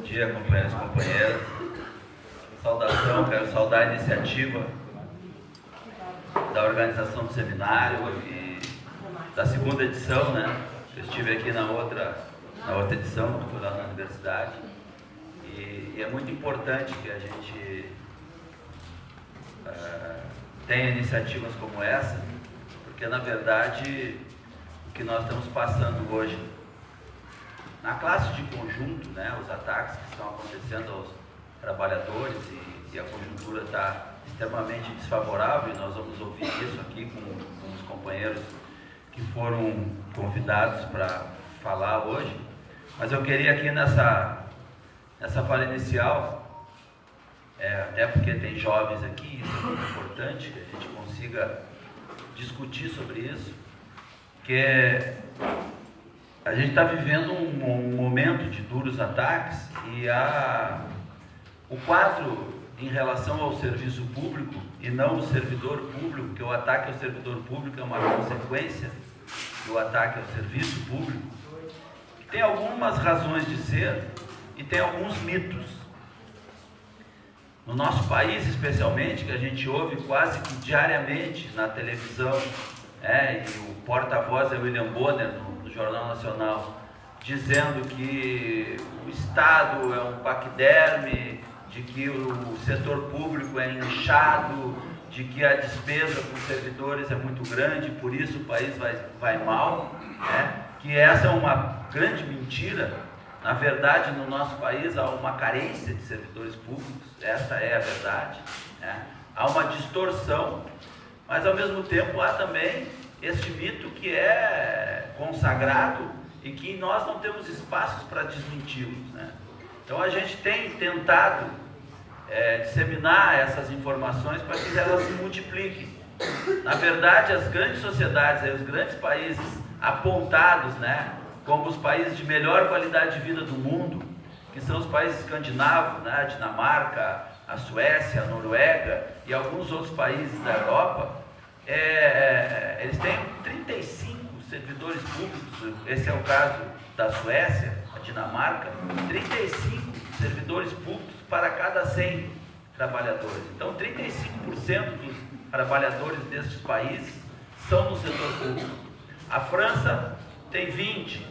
dia, companheiros e companheiras. Saudação, quero saudar a iniciativa da organização do seminário e da segunda edição, né? Eu estive aqui na outra edição, que foi lá na universidade, e é muito importante que a gente tenha iniciativas como essa, porque na verdade o que nós estamos passando hoje na classe de conjunto, né, os ataques que estão acontecendo aos trabalhadores e a conjuntura está extremamente desfavorável, e nós vamos ouvir isso aqui com os companheiros que foram convidados para falar hoje. Mas eu queria aqui nessa fala inicial, até porque tem jovens aqui, isso é muito importante que a gente consiga discutir sobre isso, que a gente está vivendo um momento de duros ataques e o quadro em relação ao serviço público e não o servidor público, que o ataque ao servidor público é uma consequência do ataque ao serviço público, tem algumas razões de ser e tem alguns mitos. No nosso país, especialmente, que a gente ouve quase que diariamente na televisão, e o porta-voz é William Bonner, no Jornal Nacional, dizendo que o Estado é um paquiderme, de que o setor público é inchado, de que a despesa com os servidores é muito grande, por isso o país vai mal, que essa é uma grande mentira. Na verdade, no nosso país há uma carência de servidores públicos, essa é a verdade, há uma distorção, mas ao mesmo tempo há também este mito que é consagrado e que nós não temos espaços para desmenti-los, Então a gente tem tentado disseminar essas informações para que elas se multipliquem. Na verdade, as grandes sociedades, os grandes países apontados, como os países de melhor qualidade de vida do mundo, que são os países escandinavos, a Dinamarca, a Suécia, a Noruega e alguns outros países da Europa, eles têm 35 servidores públicos. Esse é o caso da Suécia, a Dinamarca, 35 servidores públicos para cada 100 trabalhadores. Então, 35% dos trabalhadores destes países são no setor público. A França tem 20%.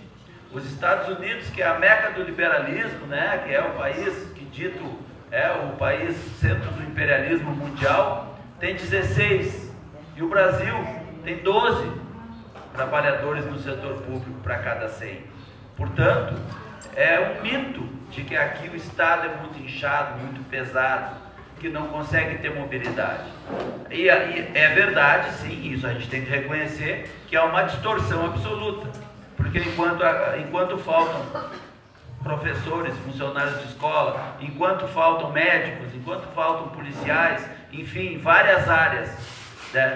Os Estados Unidos, que é a meca do liberalismo, que é o país que dito é o país centro do imperialismo mundial, tem 16%. E o Brasil tem 12 trabalhadores no setor público para cada 100. Portanto, é um mito de que aqui o Estado é muito inchado, muito pesado, que não consegue ter mobilidade. E é verdade, sim, isso a gente tem que reconhecer, que é uma distorção absoluta. Porque enquanto faltam professores, funcionários de escola, enquanto faltam médicos, enquanto faltam policiais, enfim, várias áreas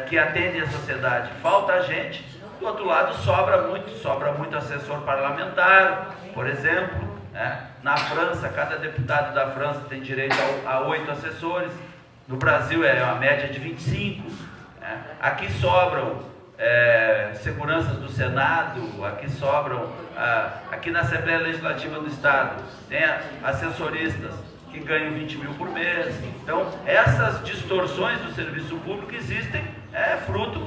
que atendem a sociedade, falta gente. Do outro lado, sobra muito assessor parlamentar, por exemplo. Na França, cada deputado da França tem direito a 8 assessores. No Brasil é uma média de 25. Aqui sobram seguranças do Senado, aqui na Assembleia Legislativa do Estado tem assessoristas que ganham 20 mil por mês. Então, essas distorções do serviço público existem, fruto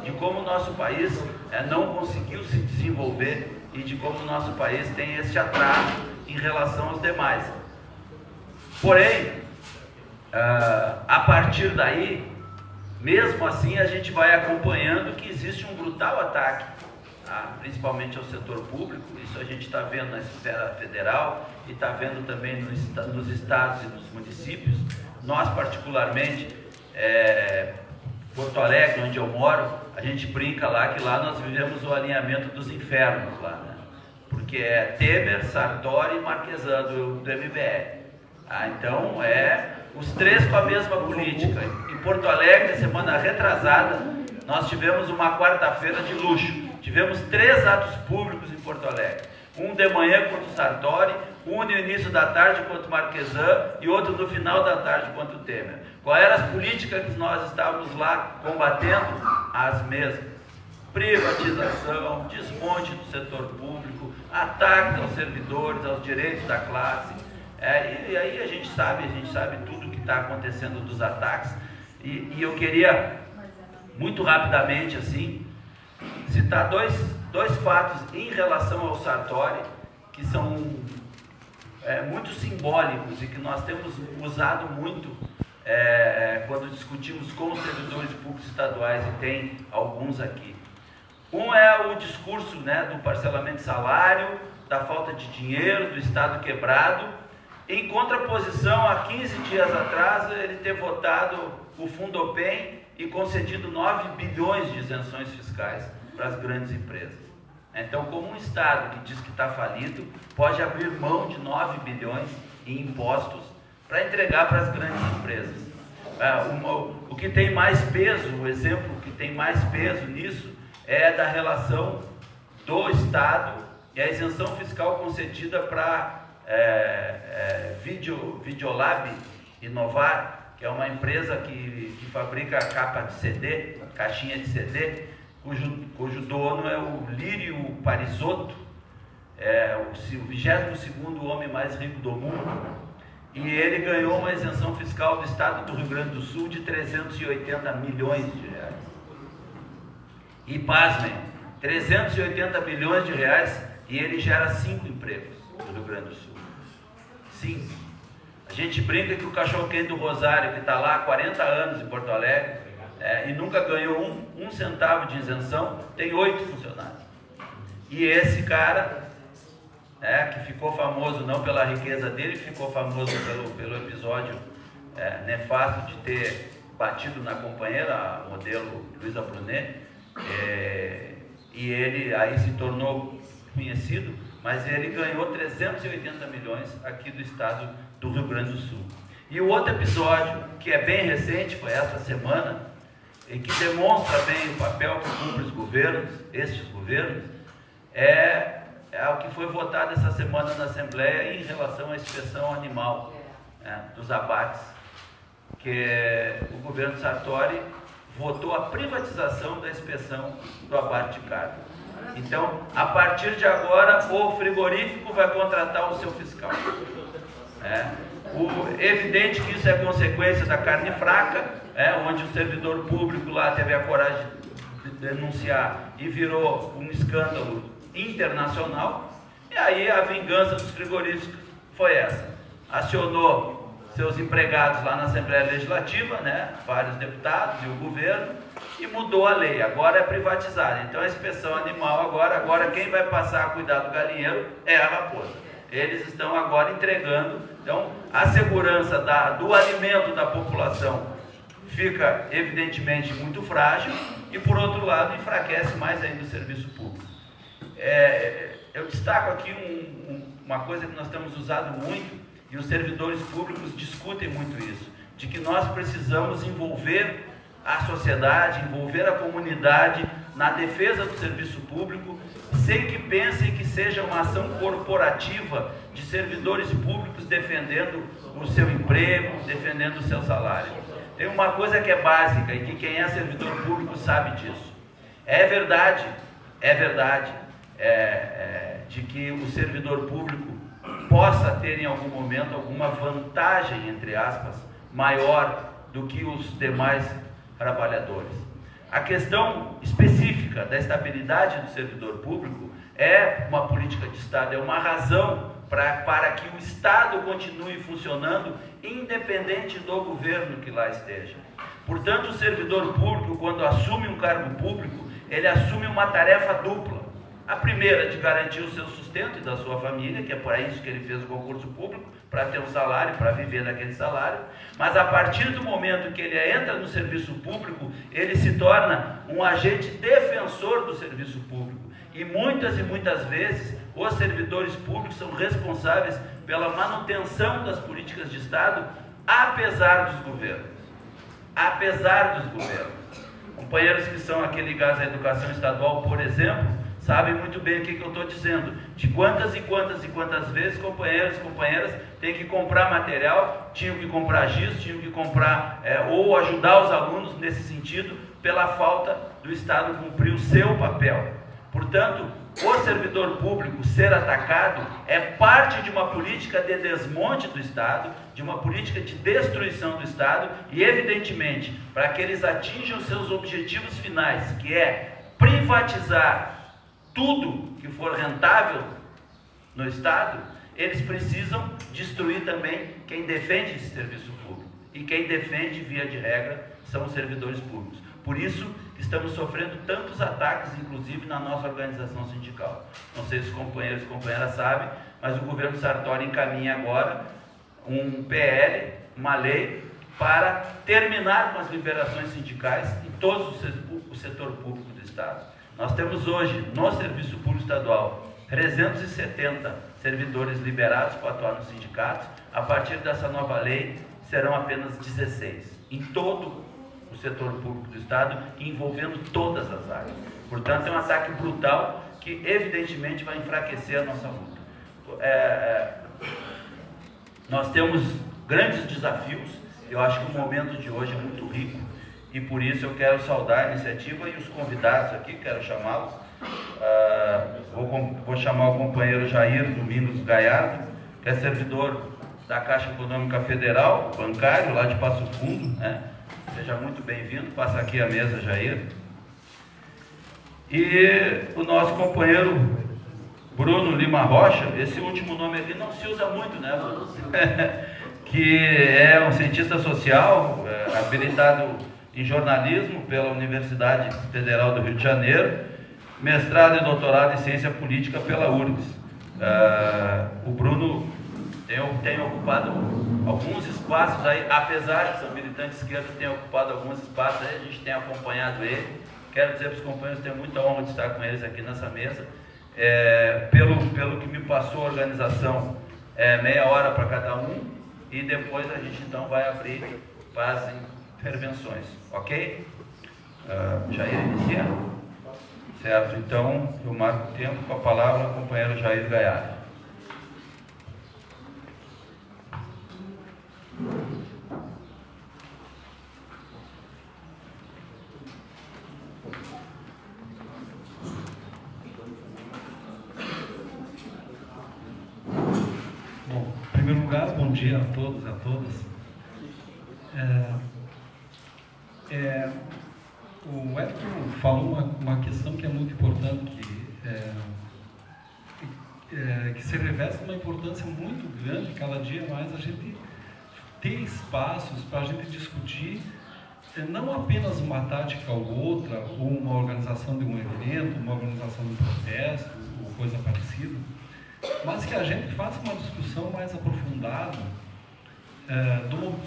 de como o nosso país não conseguiu se desenvolver e de como o nosso país tem esse atraso em relação aos demais. Porém, a partir daí, mesmo assim, a gente vai acompanhando que existe um brutal ataque, principalmente ao setor público. Isso a gente está vendo na esfera federal e está vendo também nos estados e nos municípios. Nós, particularmente, Porto Alegre, onde eu moro, a gente brinca lá que lá nós vivemos o alinhamento dos infernos lá, porque é Temer, Sartori e Marquesan do MBL. Então os três com a mesma política. Em Porto Alegre, semana retrasada, nós tivemos uma quarta-feira de luxo. Tivemos 3 atos públicos em Porto Alegre. Um de manhã contra o Sartori, um no início da tarde contra o Marquesan e outro no final da tarde contra o Temer. Quais eram as políticas que nós estávamos lá combatendo? As mesmas. Privatização, desmonte do setor público, ataques aos servidores, aos direitos da classe. E aí a gente sabe tudo o que está acontecendo dos ataques. E eu queria, muito rapidamente, assim, citar dois fatos em relação ao Sartori, que são muito simbólicos e que nós temos usado muito quando discutimos com os servidores públicos estaduais, e tem alguns aqui. Um é o discurso, né, do parcelamento de salário, da falta de dinheiro, do Estado quebrado, em contraposição a 15 dias atrás ele ter votado o Fundopem e concedido 9 bilhões de isenções fiscais para as grandes empresas. Então, como um Estado que diz que está falido, pode abrir mão de 9 bilhões em impostos para entregar para as grandes empresas. O que tem mais peso, o exemplo que tem mais peso nisso, é da relação do Estado e a isenção fiscal concedida para Videolab Inovar, que é uma empresa que fabrica capa de CD, caixinha de CD, cujo dono é o Lírio Parisotto, o 22º homem mais rico do mundo, e ele ganhou uma isenção fiscal do Estado do Rio Grande do Sul de 380 milhões de reais. E pasmem, 380 milhões de reais, e ele gera 5 empregos no Rio Grande do Sul. 5. A gente brinca que o cachorro-quente do Rosário, que está lá há 40 anos em Porto Alegre, e nunca ganhou um centavo de isenção, tem 8 funcionários. E esse cara, que ficou famoso não pela riqueza dele, ficou famoso pelo episódio nefasto de ter batido na companheira, a modelo Luísa Brunet, e ele aí se tornou conhecido, mas ele ganhou 380 milhões aqui do estado do Rio Grande do Sul. E o outro episódio, que é bem recente, foi essa semana, e que demonstra bem o papel que cumprem os governos, estes governos, é o que foi votado essa semana na Assembleia em relação à inspeção animal dos abates, que o governo Sartori votou a privatização da inspeção do abate de carne. Então, a partir de agora, o frigorífico vai contratar o seu fiscal. Evidente que isso é consequência da carne fraca, onde o servidor público lá teve a coragem de denunciar e virou um escândalo internacional. E aí a vingança dos frigoríficos foi essa: acionou seus empregados lá na Assembleia Legislativa, vários deputados e o governo, e mudou a lei. Agora é privatizada. Então a inspeção animal agora quem vai passar a cuidar do galinheiro é a raposa. Eles estão agora entregando. Então a segurança do alimento da população fica evidentemente muito frágil, e por outro lado enfraquece mais ainda o serviço público. Eu destaco aqui uma coisa que nós temos usado muito, e os servidores públicos discutem muito isso, de que nós precisamos envolver a sociedade, envolver a comunidade na defesa do serviço público, sem que pensem que seja uma ação corporativa de servidores públicos defendendo o seu emprego, defendendo o seu salário. Tem uma coisa que é básica e que quem é servidor público sabe disso. É verdade de que o servidor público possa ter em algum momento alguma vantagem, entre aspas, maior do que os demais trabalhadores. A questão específica da estabilidade do servidor público é uma política de Estado, é uma razão para que o Estado continue funcionando independente do governo que lá esteja. Portanto, o servidor público, quando assume um cargo público, ele assume uma tarefa dupla. A primeira, de garantir o seu sustento e da sua família, que é para isso que ele fez o concurso público, para ter um salário, para viver daquele salário. Mas a partir do momento que ele entra no serviço público, ele se torna um agente defensor do serviço público. E muitas vezes, os servidores públicos são responsáveis pela manutenção das políticas de Estado, apesar dos governos. Apesar dos governos. Companheiros que são aqui ligados à educação estadual, por exemplo, sabem muito bem o que eu estou dizendo, de quantas vezes companheiros e companheiras têm que comprar material, tinham que comprar giz, tinham que comprar, ou ajudar os alunos nesse sentido, pela falta do Estado cumprir o seu papel. Portanto, o servidor público ser atacado é parte de uma política de desmonte do Estado, de uma política de destruição do Estado e, evidentemente, para que eles atinjam seus objetivos finais, que é privatizar tudo que for rentável no Estado, eles precisam destruir também quem defende esse serviço público. E quem defende, via de regra, são os servidores públicos. Por isso, estamos sofrendo tantos ataques, inclusive na nossa organização sindical. Não sei se os companheiros e companheiras sabem, mas o governo Sartori encaminha agora um PL, uma lei, para terminar com as liberações sindicais em todo o setor público do Estado. Nós temos hoje, no Serviço Público Estadual, 370 servidores liberados para atuar nos sindicatos. A partir dessa nova lei, serão apenas 16, em todo o setor público do Estado, envolvendo todas as áreas. Portanto, é um ataque brutal que, evidentemente, vai enfraquecer a nossa luta. Nós temos grandes desafios. Eu acho que o momento de hoje é muito rico e, por isso, eu quero saudar a iniciativa e os convidados aqui, quero chamá-los. Vou chamar o companheiro Jair Domingos Galhardo, que é servidor da Caixa Econômica Federal, bancário, lá de Passo Fundo, né? Seja muito bem-vindo, passa aqui a mesa, Jair. E o nosso companheiro Bruno Lima Rocha, esse último nome aqui não se usa muito, né, Bruno? Que é um cientista social, habilitado em jornalismo pela Universidade Federal do Rio de Janeiro, mestrado e doutorado em ciência política pela URGS. O Bruno tem ocupado alguns espaços aí, apesar de ser militante de esquerda, tem ocupado alguns espaços aí, a gente tem acompanhado ele. Quero dizer para os companheiros, tenho muita honra de estar com eles aqui nessa mesa. Pelo que me passou a organização, meia hora para cada um, e depois a gente então vai abrir para as intervenções, ok? Jair inicia? Certo, então eu marco o tempo com a palavra ao companheiro Jair Galhardo. Bom, em primeiro lugar, bom dia a todos e a todas. O Hélio falou uma questão que é muito importante, que se reveste uma importância muito grande, cada dia mais a gente ter espaços para a gente discutir não apenas uma tática ou outra, ou uma organização de um evento, uma organização de um protesto, ou coisa parecida, mas que a gente faça uma discussão mais aprofundada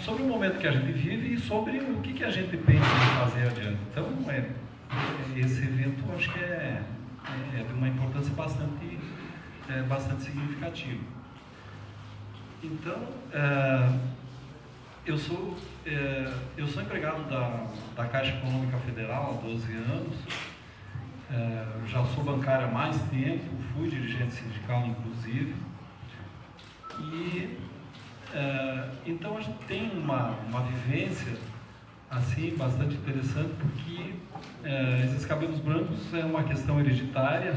sobre o momento que a gente vive e sobre o que a gente pensa em fazer adiante. Então, esse evento acho que é de uma importância bastante significativa. Então, eu sou empregado da Caixa Econômica Federal há 12 anos, já sou bancário há mais tempo, fui dirigente sindical inclusive, e então a gente tem uma vivência assim bastante interessante, porque esses cabelos brancos é uma questão hereditária,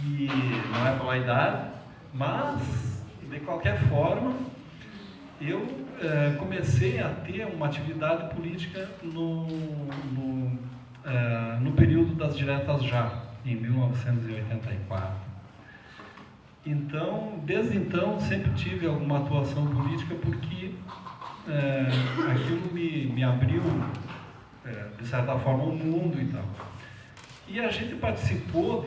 e não é pela idade, mas de qualquer forma eu comecei a ter uma atividade política no período das diretas já, em 1984. Então, desde então, sempre tive alguma atuação política, porque aquilo me abriu, de certa forma, o mundo e tal. E a gente participou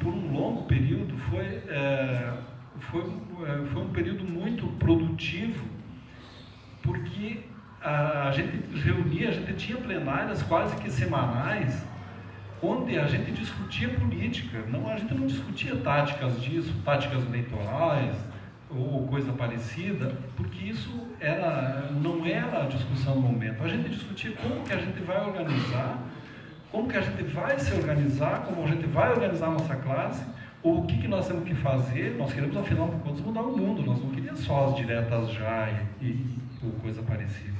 por um longo período, foi um período muito produtivo, porque a gente reunia, a gente tinha plenárias quase que semanais, onde a gente discutia política. A gente não discutia táticas disso, táticas eleitorais ou coisa parecida, porque isso não era a discussão do momento. A gente discutia como que a gente vai organizar, como que a gente vai se organizar, como a gente vai organizar a nossa classe, ou o que nós temos que fazer. Nós queremos, afinal de contas, mudar o mundo, nós não queríamos só as diretas já ou coisa parecida.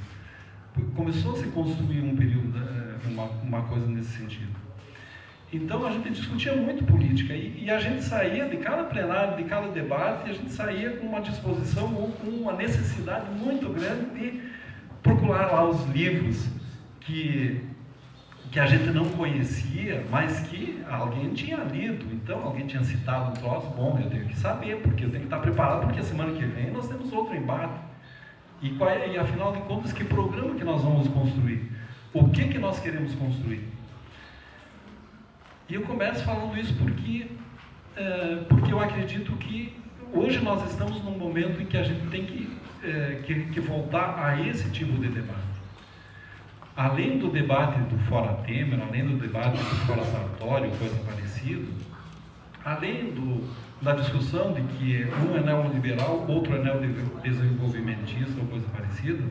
Começou a se construir um período, uma coisa nesse sentido. Então a gente discutia muito política e a gente saía de cada plenário, de cada debate, e a gente saía com uma disposição ou com uma necessidade muito grande de procurar lá os livros que a gente não conhecia, mas que alguém tinha lido. Então alguém tinha citado um troço, bom, eu tenho que saber, porque eu tenho que estar preparado, porque a semana que vem nós temos outro embate. E afinal de contas, que programa que nós vamos construir? O que nós queremos construir? E eu começo falando isso porque eu acredito que hoje nós estamos num momento em que a gente tem que voltar a esse tipo de debate. Além do debate do Fora Temer, além do debate do Fora Sartori, ou coisa parecida, além da discussão de que um é neoliberal, outro é neodesenvolvimentista ou coisa parecida,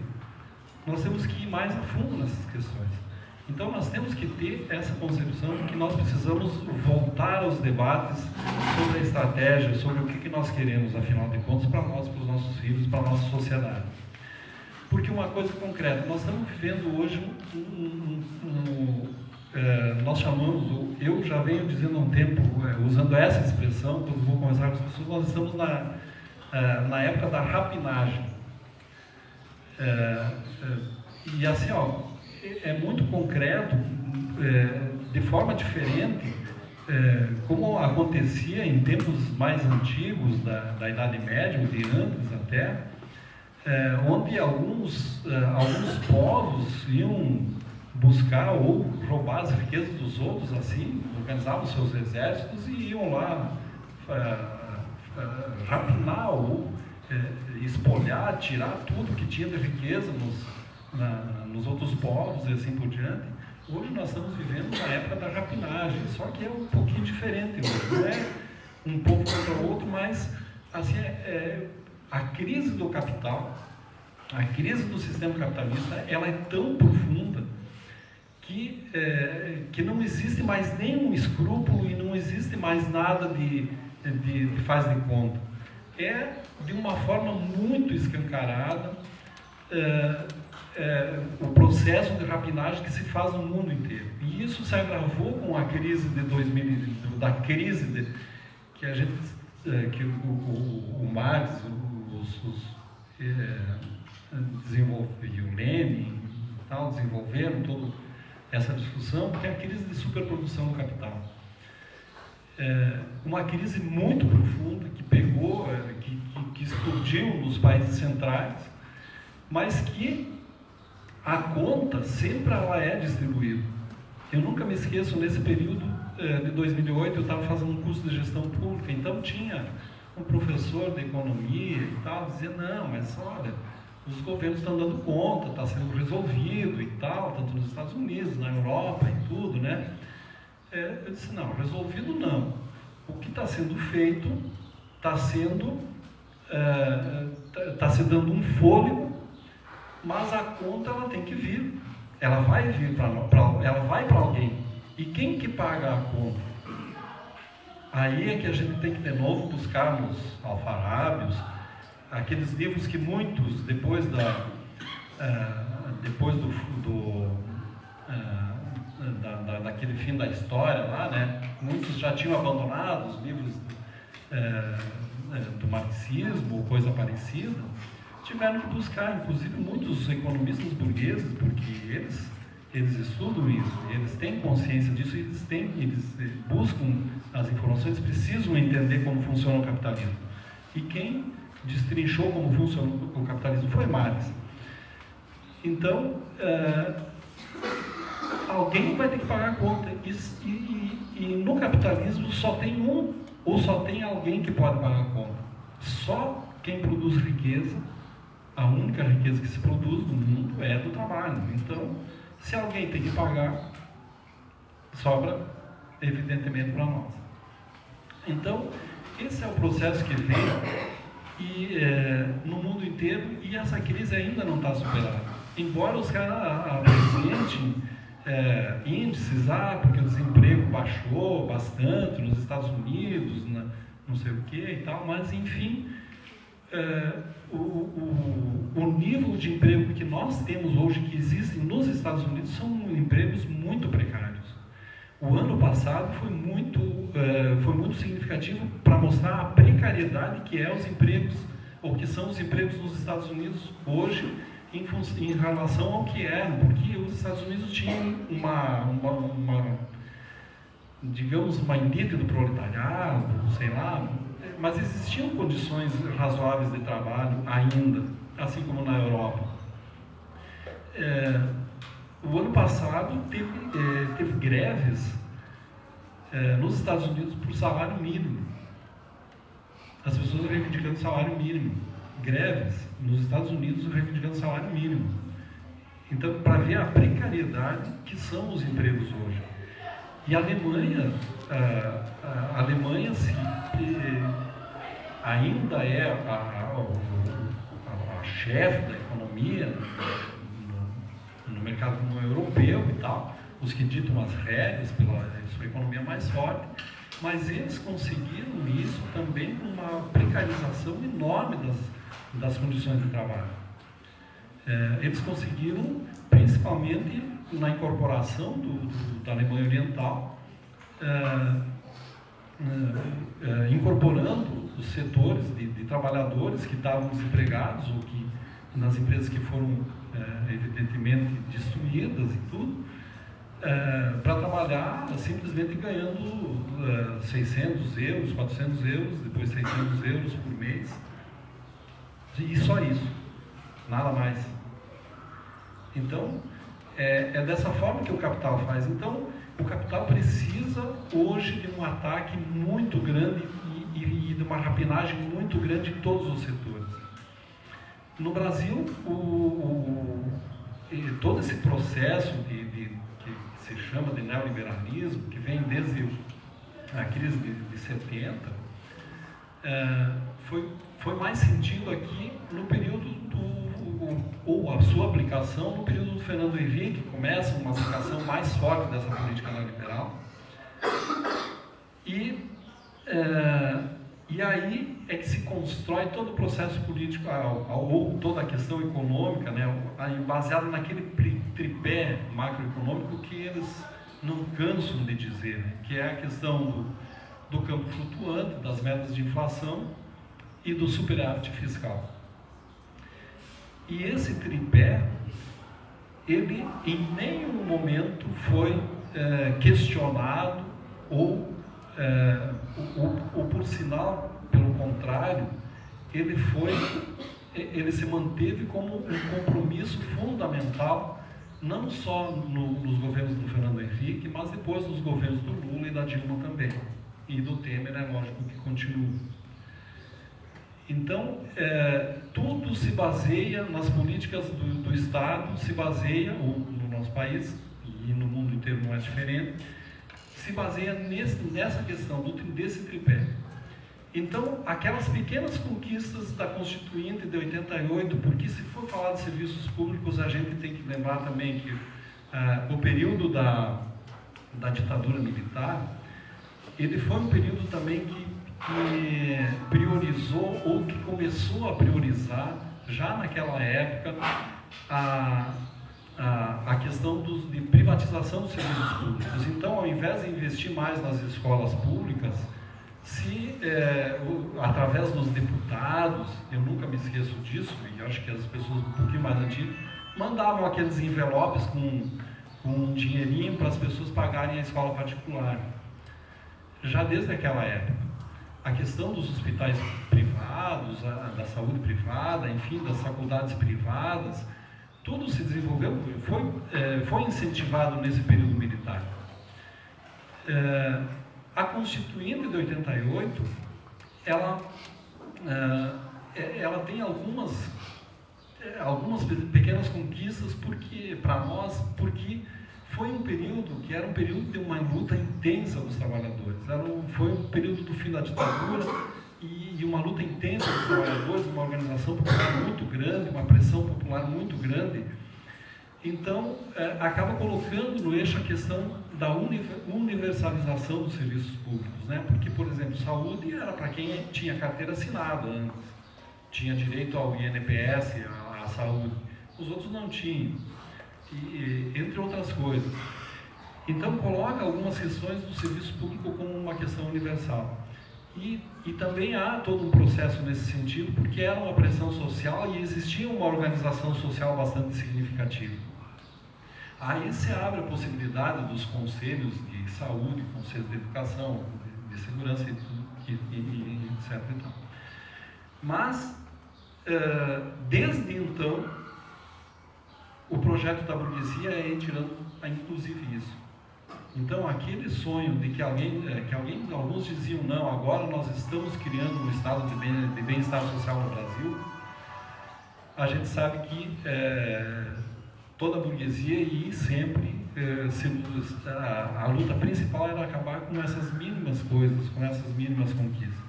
nós temos que ir mais a fundo nessas questões. Então nós temos que ter essa concepção de que nós precisamos voltar aos debates sobre a estratégia, sobre o que nós queremos, afinal de contas, para nós, para os nossos filhos, para a nossa sociedade. Porque uma coisa concreta, nós estamos vivendo hoje nós chamamos, eu já venho dizendo há um tempo, usando essa expressão, quando vou conversar com as pessoas, nós estamos na época da rapinagem. E assim, é muito concreto, de forma diferente, como acontecia em tempos mais antigos da Idade Média, ou de antes até, onde alguns povos iam buscar ou roubar as riquezas dos outros, assim, organizavam seus exércitos e iam lá rapinar ou espolhar, tirar tudo que tinha de riqueza nos outros povos e assim por diante. Hoje nós estamos vivendo na época da rapinagem, só que é um pouquinho diferente hoje, não é um povo contra o outro, mas assim, a crise do capital, a crise do sistema capitalista, ela é tão profunda que não existe mais nenhum escrúpulo e não existe mais nada de faz de conta. É de uma forma muito escancarada o processo de rapinagem que se faz no mundo inteiro. E isso se agravou com a crise de 2000, que a gente, que o Marx, e o Lenin e tal, desenvolveram toda essa discussão, que é a crise de superprodução do capital. Uma crise muito profunda que pegou, que explodiu nos países centrais, mas que a conta sempre ela é distribuída. Eu nunca me esqueço, nesse período de 2008, eu estava fazendo um curso de gestão pública, então tinha um professor de economia e tal, dizendo, não, mas olha, os governos estão dando conta, está sendo resolvido e tal, tanto nos Estados Unidos, na Europa e tudo, né? Eu disse, não, resolvido não. O que está sendo feito está se dando um fôlego, mas a conta ela tem que vir. Ela vai vir ela vai para alguém. E quem que paga a conta? Aí é que a gente tem que de novo buscar nos alfarábios, aqueles livros que muitos, depois daquele fim da história lá, né, muitos já tinham abandonado os livros do marxismo ou coisa parecida, tiveram que buscar, inclusive muitos economistas burgueses, porque eles estudam isso, eles têm consciência disso, eles buscam as informações, precisam entender como funciona o capitalismo. E quem destrinchou como funciona o capitalismo foi Marx. Então, alguém vai ter que pagar a conta. E no capitalismo só tem um ou só tem alguém que pode pagar a conta. Só quem produz riqueza, a única riqueza que se produz no mundo é do trabalho. Então, se alguém tem que pagar, sobra evidentemente para nós. Então, esse é o processo que vem no mundo inteiro, e essa crise ainda não está superada. Embora os caras apresentem índices, porque o desemprego baixou bastante nos Estados Unidos, não sei o que e tal, mas enfim, o nível de emprego que nós temos hoje, que existem nos Estados Unidos, são empregos muito precários. o ano passado foi muito significativo para mostrar a precariedade que é os empregos, ou que são os empregos nos Estados Unidos hoje, em relação ao que eram, porque os Estados Unidos tinham digamos, uma elite do proletariado, sei lá, mas existiam condições razoáveis de trabalho ainda, assim como na Europa. O ano passado teve greves nos Estados Unidos por salário mínimo. As pessoas reivindicando salário mínimo. Greves nos Estados Unidos reivindicando salário mínimo. Então, para ver a precariedade que são os empregos hoje. E a Alemanha, ainda é a chefe da economia no mercado comum europeu e tal, os que ditam as regras pela sua economia mais forte, mas eles conseguiram isso também com uma precarização enorme das condições de trabalho. Eles conseguiram, principalmente na incorporação da Alemanha Oriental, incorporando os setores de trabalhadores que estavam desempregados ou que nas empresas que foram evidentemente destruídas e tudo, para trabalhar simplesmente ganhando 600 euros, 400 euros, depois 600 euros por mês, e só isso, nada mais. Então, é dessa forma que o capital faz. Então, o capital precisa hoje de um ataque muito grande e de uma rapinagem muito grande em todos os setores. No Brasil, todo esse processo que se chama de neoliberalismo, que vem desde a crise de 70, foi mais sentido aqui no período ou a sua aplicação no período do Fernando Henrique, que começa uma aplicação mais forte dessa política neoliberal. E aí é que se constrói todo o processo político, ou toda a questão econômica, né, baseado naquele tripé macroeconômico que eles não cansam de dizer, né, que é a questão do campo flutuante, das metas de inflação e do superávit fiscal. E esse tripé, ele em nenhum momento foi questionado ou por sinal, pelo contrário, ele se manteve como um compromisso fundamental, não só nos governos do Fernando Henrique, mas depois nos governos do Lula e da Dilma também. E do Temer, é lógico que continua. Então, tudo se baseia nas políticas do Estado, se baseia, ou no nosso país, e no mundo inteiro não é diferente, se baseia nessa questão desse tripé. Então, aquelas pequenas conquistas da Constituinte de 88, porque se for falar de serviços públicos, a gente tem que lembrar também que o período da ditadura militar, ele foi um período também que priorizou, ou que começou a priorizar, já naquela época, a questão de privatização dos serviços públicos. Então, ao invés de investir mais nas escolas públicas, através dos deputados, eu nunca me esqueço disso, e acho que as pessoas um pouquinho mais antigas, mandavam aqueles envelopes com um dinheirinho para as pessoas pagarem a escola particular. Já desde aquela época. A questão dos hospitais privados, da saúde privada, enfim, das faculdades privadas, tudo se desenvolveu, foi incentivado nesse período militar. A Constituinte de 88, ela tem algumas pequenas conquistas para nós, porque foi um período que era um período de uma luta intensa dos trabalhadores. Foi um período do fim da ditadura e uma luta intensa dos trabalhadores, uma organização popular muito grande, uma pressão popular muito grande. Então, acaba colocando no eixo a questão da universalização dos serviços públicos, né? Porque, por exemplo, saúde era para quem tinha carteira assinada antes, tinha direito ao INPS, à saúde. Os outros não tinham. Entre outras coisas. Então, coloca algumas questões do serviço público como uma questão universal. E também há todo um processo nesse sentido, porque era uma pressão social e existia uma organização social bastante significativa. Aí se abre a possibilidade dos conselhos de saúde, conselhos de educação, de segurança e etc. E tal. Mas, desde então, o projeto da burguesia é ir tirando inclusive isso. Então, aquele sonho de que alguns diziam, não, agora nós estamos criando um estado de bem-estar social no Brasil, a gente sabe que toda a burguesia e sempre a luta principal era acabar com essas mínimas coisas, com essas mínimas conquistas.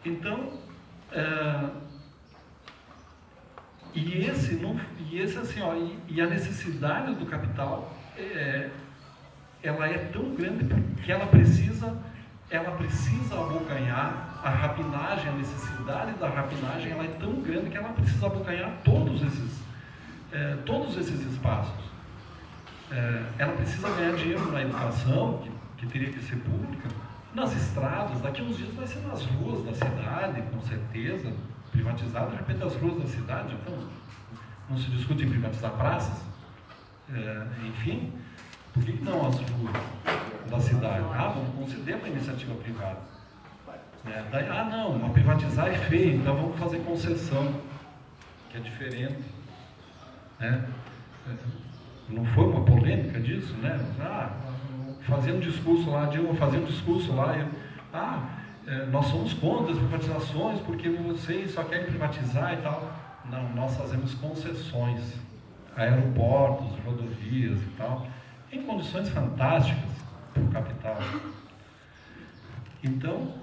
Então, e a necessidade do capital ela é tão grande que ela precisa abocanhar a rapinagem, a necessidade da rapinagem, ela é tão grande que ela precisa abocanhar todos esses espaços. Ela precisa ganhar dinheiro na educação, que teria que ser pública, nas estradas, daqui a uns dias vai ser nas ruas da cidade, com certeza, privatizado, de repente as ruas da cidade, então, não se discute em privatizar praças, enfim, por que não as ruas da cidade? Vamos conceder para a iniciativa privada. Daí, não, mas privatizar é feio, então vamos fazer concessão, que é diferente. Não foi uma polêmica disso, né? Fazia um discurso lá, Dilma fazia um discurso lá, nós somos contra as privatizações porque vocês só querem privatizar e tal. Não, nós fazemos concessões, aeroportos, rodovias e tal, em condições fantásticas para o capital. Então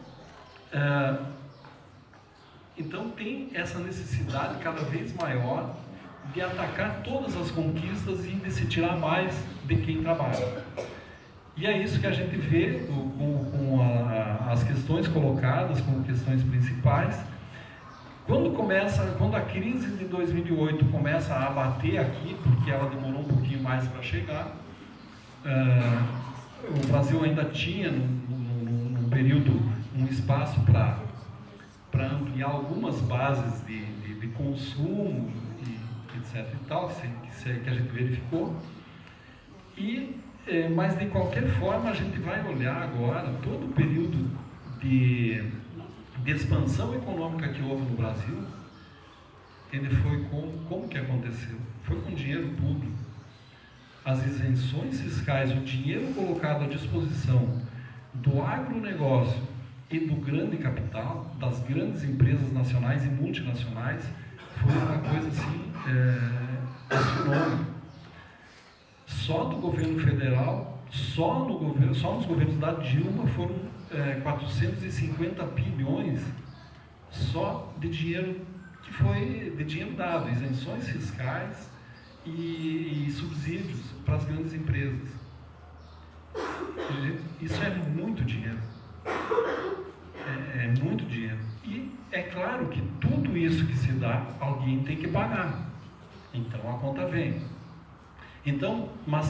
tem essa necessidade cada vez maior de atacar todas as conquistas e de se tirar mais de quem trabalha. E é isso que a gente vê com as questões colocadas como questões principais. Quando a crise de 2008 começa a abater aqui, porque ela demorou um pouquinho mais para chegar, o Brasil ainda tinha, num período, um espaço para ampliar algumas bases de consumo, etc. e tal, que a gente verificou. Mas, de qualquer forma, a gente vai olhar agora todo o período de expansão econômica que houve no Brasil. Ele foi como que aconteceu? Foi com dinheiro público. As isenções fiscais, o dinheiro colocado à disposição do agronegócio e do grande capital, das grandes empresas nacionais e multinacionais, foi uma coisa assim, astronômica. Só do governo federal, só nos governos da Dilma foram 450 bilhões só de dinheiro que foi de dinheiro dado, isenções fiscais e subsídios para as grandes empresas. Isso é muito dinheiro. É muito dinheiro. E é claro que tudo isso que se dá, alguém tem que pagar. Então a conta vem. Então, mas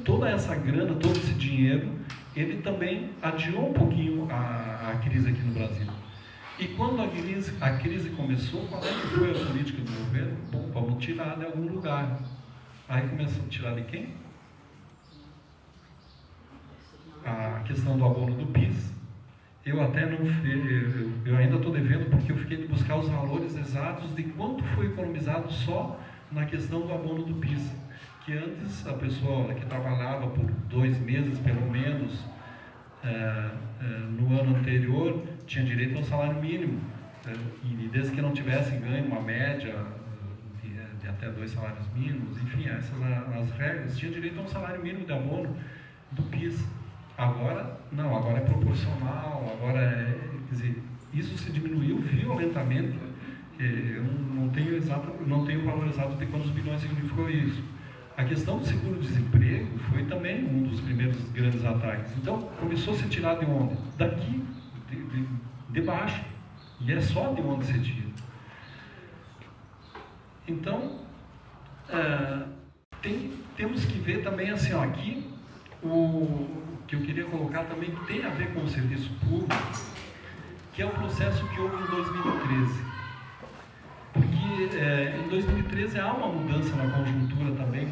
toda essa grana, todo esse dinheiro, ele também adiou um pouquinho a crise aqui no Brasil. E quando a crise começou, qual é que foi a política do governo? Bom, vamos tirar de algum lugar. Aí começou a tirar de quem? A questão do abono do PIS. Eu até não fiz, eu ainda estou devendo porque eu fiquei de buscar os valores exatos de quanto foi economizado só na questão do abono do PIS. Que antes a pessoa que trabalhava por 2 meses, pelo menos, no ano anterior, tinha direito ao salário mínimo. E desde que não tivesse ganho uma média de até 2 salários mínimos, enfim, essas as regras, tinha direito a um salário mínimo de abono do PIS. Agora, não, agora é proporcional, quer dizer, isso se diminuiu violentamente. Eu não tenho o valor exato de quantos bilhões significou isso. A questão do seguro-desemprego foi também um dos primeiros grandes ataques. Então, começou a se tirar de onde? Daqui, de baixo. E é só de onde se tira. Então, tem temos que ver também assim, ó, aqui, o que eu queria colocar também, que tem a ver com o serviço público, que é o processo que houve em 2013. Porque em 2013 há uma mudança na conjuntura também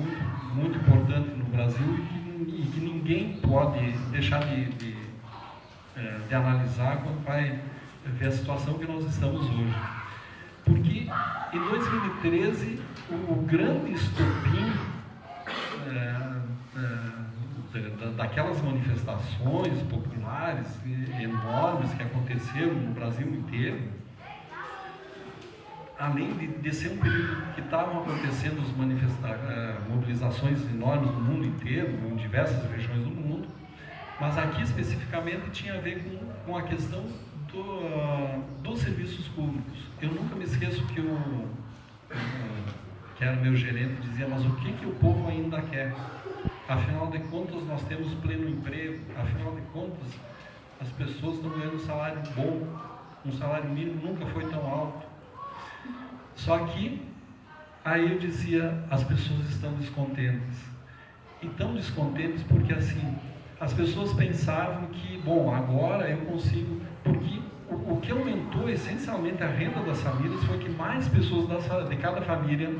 muito importante no Brasil e que ninguém pode deixar de analisar quando vai ver a situação que nós estamos hoje. Porque em 2013 o grande estopim daquelas manifestações populares enormes que aconteceram no Brasil inteiro, além de ser um período que estavam acontecendo mobilizações enormes no mundo inteiro, em diversas regiões do mundo, mas aqui especificamente tinha a ver com a questão dos serviços públicos. Eu nunca me esqueço que que era meu gerente, dizia, mas o que o povo ainda quer? Afinal de contas, nós temos pleno emprego, afinal de contas, as pessoas estão ganhando um salário bom, um salário mínimo nunca foi tão alto. Só que, aí eu dizia, as pessoas estão descontentes. E tão descontentes porque, assim, as pessoas pensavam que, bom, agora eu consigo, porque o que aumentou essencialmente a renda das famílias foi que mais pessoas de cada família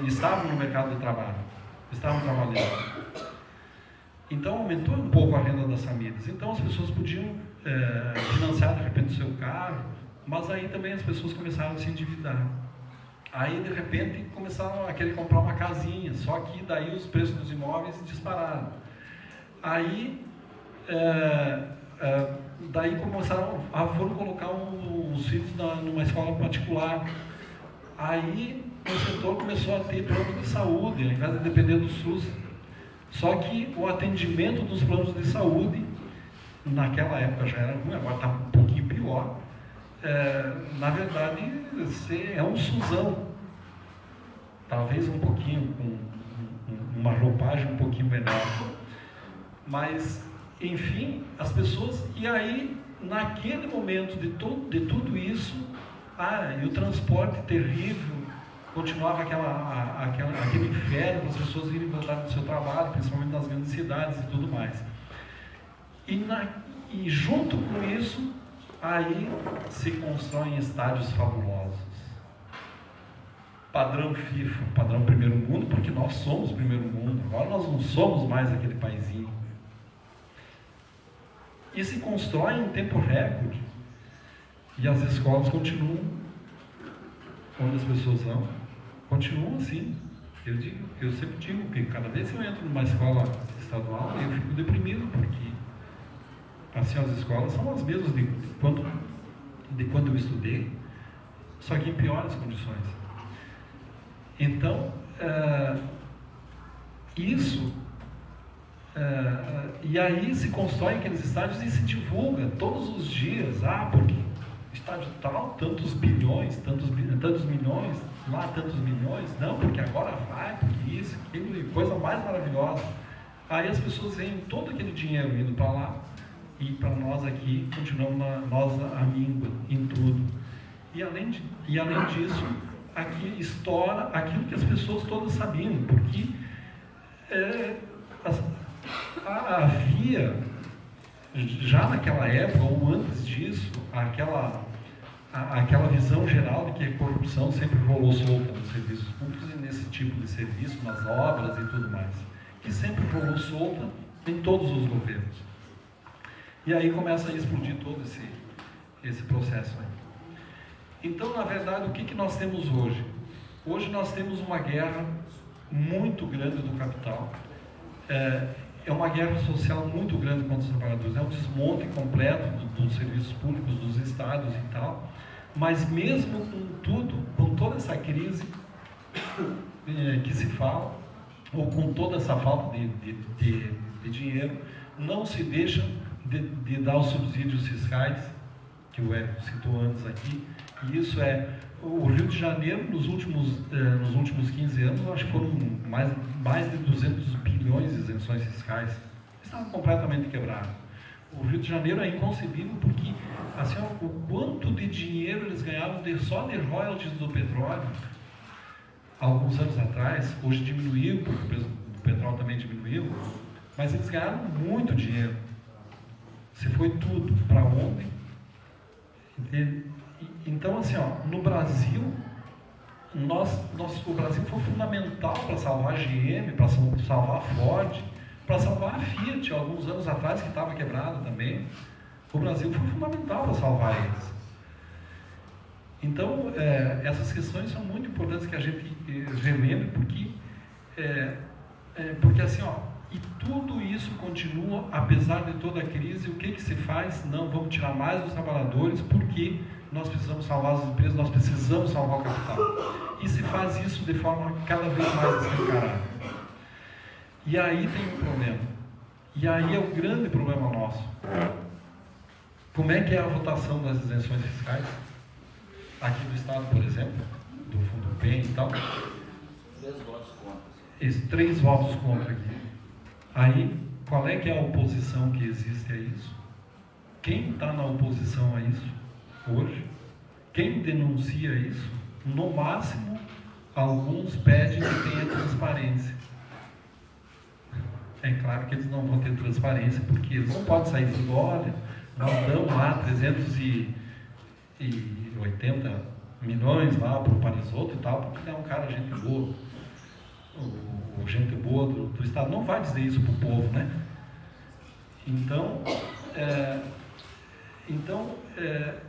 estavam no mercado de trabalho, estavam trabalhando. Então aumentou um pouco a renda das famílias. Então as pessoas podiam financiar de repente o seu carro, mas aí também as pessoas começaram a se endividar. Aí de repente começaram a querer comprar uma casinha, só que daí os preços dos imóveis dispararam. Aí daí foram colocar os filhos numa escola particular. Aí o setor começou a ter plano de saúde, ao invés de depender do SUS. Só que o atendimento dos planos de saúde, naquela época já era ruim, agora está um pouquinho pior. Na verdade, é um SUSão. Talvez um pouquinho, com uma roupagem um pouquinho menor. Mas, enfim, as pessoas... E aí, naquele momento de tudo isso... e o transporte terrível, continuava aquele inferno para as pessoas irem voltar do seu trabalho, principalmente nas grandes cidades e tudo mais. E junto com isso, aí se constroem estádios fabulosos. Padrão FIFA, padrão primeiro mundo, porque nós somos primeiro mundo, agora nós não somos mais aquele paizinho. E se constrói em tempo recorde. E as escolas continuam onde as pessoas vão, continuam assim. Eu sempre digo que cada vez que eu entro numa escola estadual, eu fico deprimido, porque assim, as escolas são as mesmas de quando eu estudei, só que em piores condições. Então, e aí se constrói aqueles estádios e se divulga todos os dias, porque estádio tal, tantos bilhões, tantos milhões, lá tantos milhões, não, porque agora vai, porque isso, aquilo, coisa mais maravilhosa. Aí as pessoas veem todo aquele dinheiro indo para lá, e para nós aqui, continuamos nós a míngua em tudo. E além disso, aqui estoura aquilo que as pessoas todas sabiam, porque havia, já naquela época, ou antes disso, aquela visão geral de que a corrupção sempre rolou solta nos serviços públicos e nesse tipo de serviço, nas obras e tudo mais, que sempre rolou solta em todos os governos. E aí começa a explodir todo esse processo aí. Então, na verdade, o que nós temos hoje? Hoje nós temos uma guerra muito grande do capital, é uma guerra social muito grande contra os trabalhadores, é um desmonte completo dos serviços públicos, dos estados e tal, mas mesmo com tudo, com toda essa crise que se fala, ou com toda essa falta de dinheiro, não se deixa de dar os subsídios fiscais, que o Érico citou antes aqui, e isso o Rio de Janeiro, nos últimos 15 anos, eu acho que foram mais de 200 bilhões de isenções fiscais. Estavam completamente quebrados. O Rio de Janeiro é inconcebível porque, assim, o quanto de dinheiro eles ganhavam só de royalties do petróleo. alguns anos atrás, hoje diminuiu, porque o preço do petróleo também diminuiu, mas eles ganharam muito dinheiro. Se foi tudo para ontem. Então, assim, ó, no Brasil, o Brasil foi fundamental para salvar a GM, para salvar a Ford, para salvar a Fiat, alguns anos atrás, que estava quebrada também. O Brasil foi fundamental para salvar eles. Então, essas questões são muito importantes que a gente relembre, porque assim, ó, e tudo isso continua, apesar de toda a crise. O que se faz? Não, vamos tirar mais dos trabalhadores, porque nós precisamos salvar as empresas, nós precisamos salvar o capital. E se faz isso de forma cada vez mais escancarada. E aí tem um problema. E aí é o grande problema nosso. Como é que é a votação das isenções fiscais? Aqui do Estado, por exemplo, do Fundo PEN e tal. 3 votos contra. Esses 3 votos contra aqui. Aí, qual é que é a oposição que existe a isso? Quem está na oposição a isso hoje? Quem denuncia isso? No máximo, alguns pedem que tenha transparência. É claro que eles não vão ter transparência, porque eles não podem sair dizendo, olha, nós damos lá 380 milhões lá para o Parisoto e tal, porque é um cara gente boa. O gente boa do Estado não vai dizer isso para o povo, né? Então,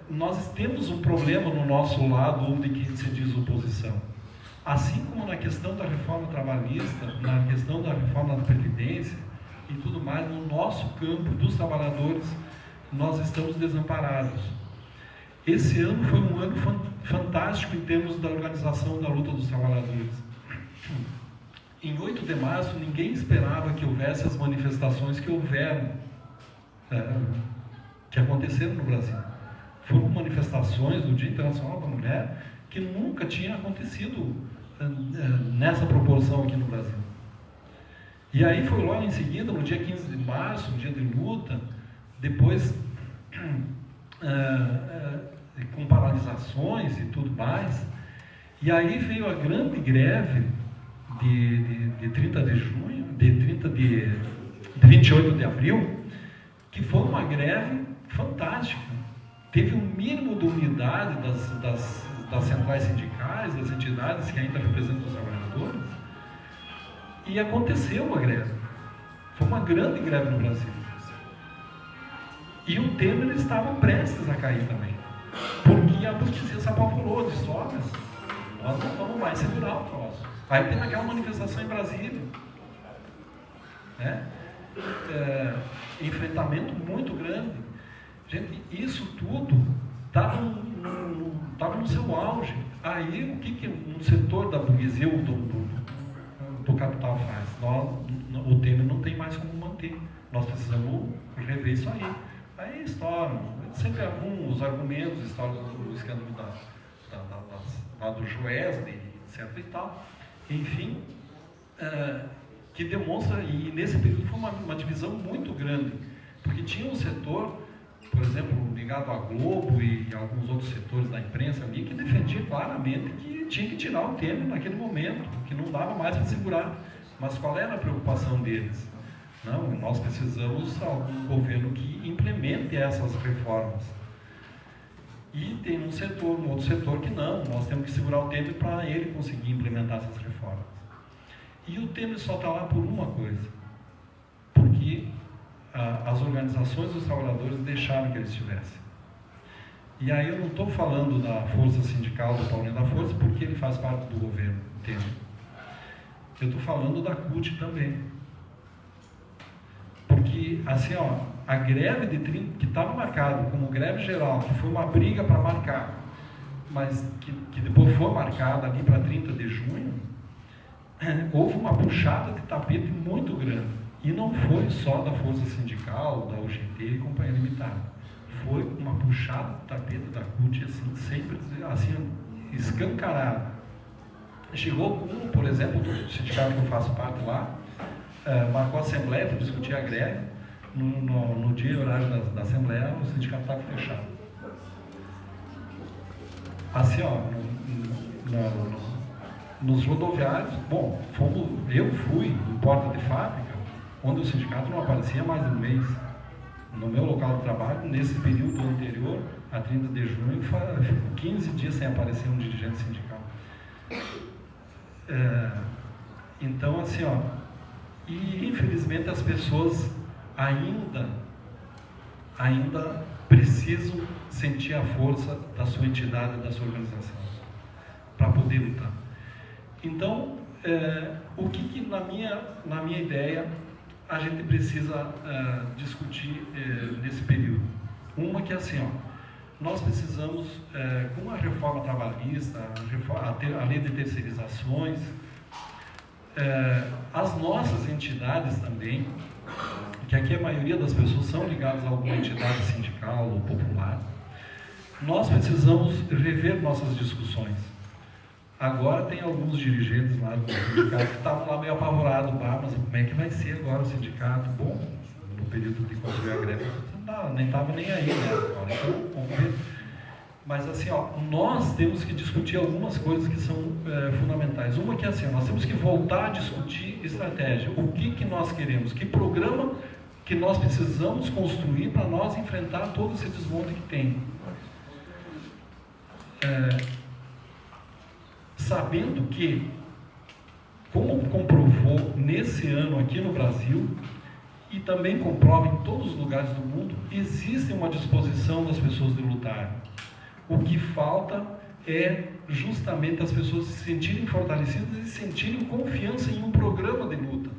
nós temos um problema no nosso lado onde que se diz oposição. Assim como na questão da reforma trabalhista, na questão da reforma da Previdência e tudo mais, no nosso campo dos trabalhadores, nós estamos desamparados. Esse ano foi um ano fantástico em termos da organização da luta dos trabalhadores. Em 8 de março, ninguém esperava que houvesse as manifestações que houveram, que aconteceram no Brasil. Foram manifestações do Dia Internacional da Mulher que nunca tinha acontecido nessa proporção aqui no Brasil. E aí foi logo em seguida, no dia 15 de março, um dia de luta, depois com paralisações e tudo mais. E aí veio a grande greve de 30 de junho, de 28 de abril, que foi uma greve fantástica. Teve um mínimo de unidade das centrais sindicais, das entidades que ainda representam os trabalhadores, e aconteceu a greve. Foi uma grande greve no Brasil. E o Temer estava prestes a cair também, porque a justiça se apavorou, disse, olha, nós não vamos mais segurar o troço. Aí tem aquela manifestação em Brasília, né? Enfrentamento muito grande. Gente, isso tudo estava no seu auge. Aí o que um setor da burguesia, do capital faz? O Temer não tem mais como manter. Nós precisamos rever isso aí. Aí estouram, sempre alguns argumentos, histórias do escândalo do Joesley, etc. e tal. Enfim, que demonstra, e nesse período foi uma divisão muito grande, porque tinha um setor, por exemplo, ligado à Globo e alguns outros setores da imprensa ali, que defendia claramente que tinha que tirar o Temer naquele momento, que não dava mais para segurar. Mas qual era a preocupação deles? Não, nós precisamos de um governo que implemente essas reformas. E tem um outro setor que não, nós temos que segurar o Temer para ele conseguir implementar essas reformas. E o Temer só está lá por uma coisa, porque as organizações dos trabalhadores deixaram que ele estivesse. E aí eu não estou falando da força sindical do Paulinho da Força, porque ele faz parte do governo Temer. Eu estou falando da CUT também. Porque, assim, ó, a greve de 30, que estava marcado como greve geral, que foi uma briga para marcar, mas que depois foi marcada ali para 30 de junho, houve uma puxada de tapete muito grande. E não foi só da força sindical, da UGT e Companhia Limitada. Foi uma puxada de tapete da CUT, assim, sempre assim, escancarada. Chegou um, por exemplo, do sindicato que eu faço parte lá, marcou a assembleia para discutir a greve. No dia e horário da assembleia, o sindicato estava fechado. Assim, ó, nos rodoviários, bom, eu fui em porta de fábrica, onde o sindicato não aparecia mais de um mês. No meu local de trabalho, nesse período anterior, a 30 de junho, 15 dias sem aparecer um dirigente sindical. Então, assim, ó, e infelizmente as pessoas ainda precisam sentir a força da sua entidade, da sua organização, para poder lutar. Então, o que na minha ideia a gente precisa discutir nesse período? Uma que é assim, ó, nós precisamos, com a reforma trabalhista, a lei de terceirizações, as nossas entidades também, que aqui a maioria das pessoas são ligadas a alguma entidade sindical ou popular, nós precisamos rever nossas discussões. Agora tem alguns dirigentes lá do sindicato que estavam lá meio apavorados, mas como é que vai ser agora o sindicato? Bom, no período de concluir a greve, nem estava nem aí, né? Agora, então, vamos ver. Mas assim, ó, nós temos que discutir algumas coisas que são fundamentais. Uma que é assim, nós temos que voltar a discutir estratégia. O que nós queremos? Que programa que nós precisamos construir para nós enfrentar todo esse desmonte que tem? Sabendo que, como comprovou nesse ano aqui no Brasil, e também comprova em todos os lugares do mundo, existe uma disposição das pessoas de lutar. O que falta é justamente as pessoas se sentirem fortalecidas e sentirem confiança em um programa de luta.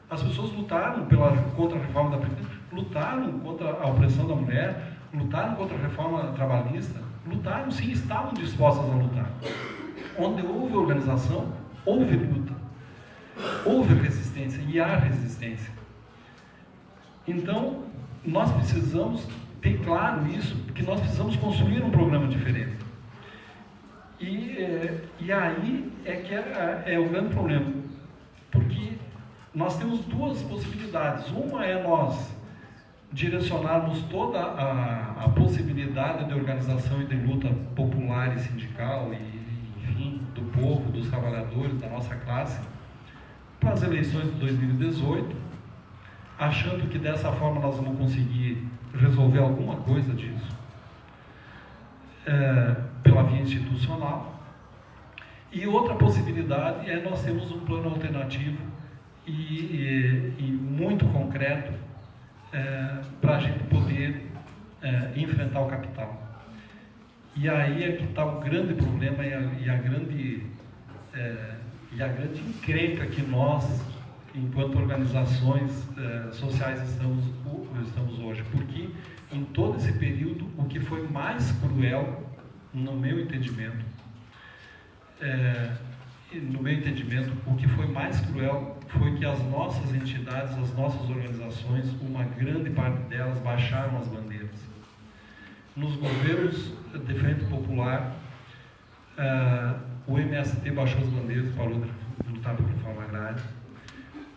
As pessoas lutaram contra a reforma da Previdência, lutaram contra a opressão da mulher, lutaram contra a reforma trabalhista, lutaram sim, estavam dispostas a lutar. Onde houve organização, houve luta, houve resistência e há resistência. Então, nós precisamos ter claro isso, porque nós precisamos construir um programa diferente. E aí é que é o grande problema, porque nós temos duas possibilidades. Uma é nós direcionarmos toda a possibilidade de organização e de luta popular e sindical, enfim, do povo, dos trabalhadores, da nossa classe, para as eleições de 2018, achando que dessa forma nós vamos conseguir resolver alguma coisa disso, pela via institucional. E outra possibilidade é nós termos um plano alternativo e muito concreto para a gente poder enfrentar o capital. E aí é que está o grande problema e a grande encrenca que nós, enquanto organizações sociais, estamos hoje. Porque em todo esse período, o que foi mais cruel, no meu entendimento, o que foi mais cruel foi que as nossas entidades, as nossas organizações, uma grande parte delas baixaram as bandeiras. Nos governos de Frente Popular, o MST baixou as bandeiras, parou de lutar pela reforma agrária.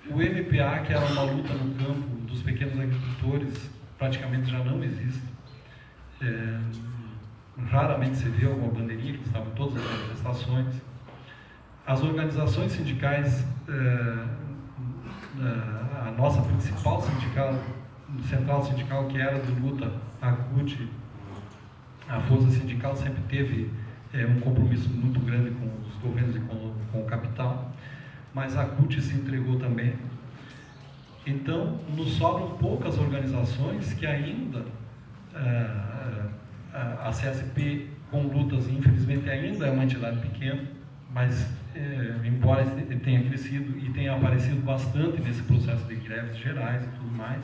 O MPA, que era uma luta no campo dos pequenos agricultores, praticamente já não existe. Raramente se vê alguma bandeirinha, que estava em todas as manifestações. As organizações sindicais, a nossa principal central sindical, que era de luta, a CUT, a Força Sindical, sempre teve um compromisso muito grande com os governos e com o capital, mas a CUT se entregou também. Então, nos sobram poucas organizações que ainda, a CSP com lutas, infelizmente ainda é uma entidade pequena, mas embora tenha crescido e tenha aparecido bastante nesse processo de greves gerais e tudo mais,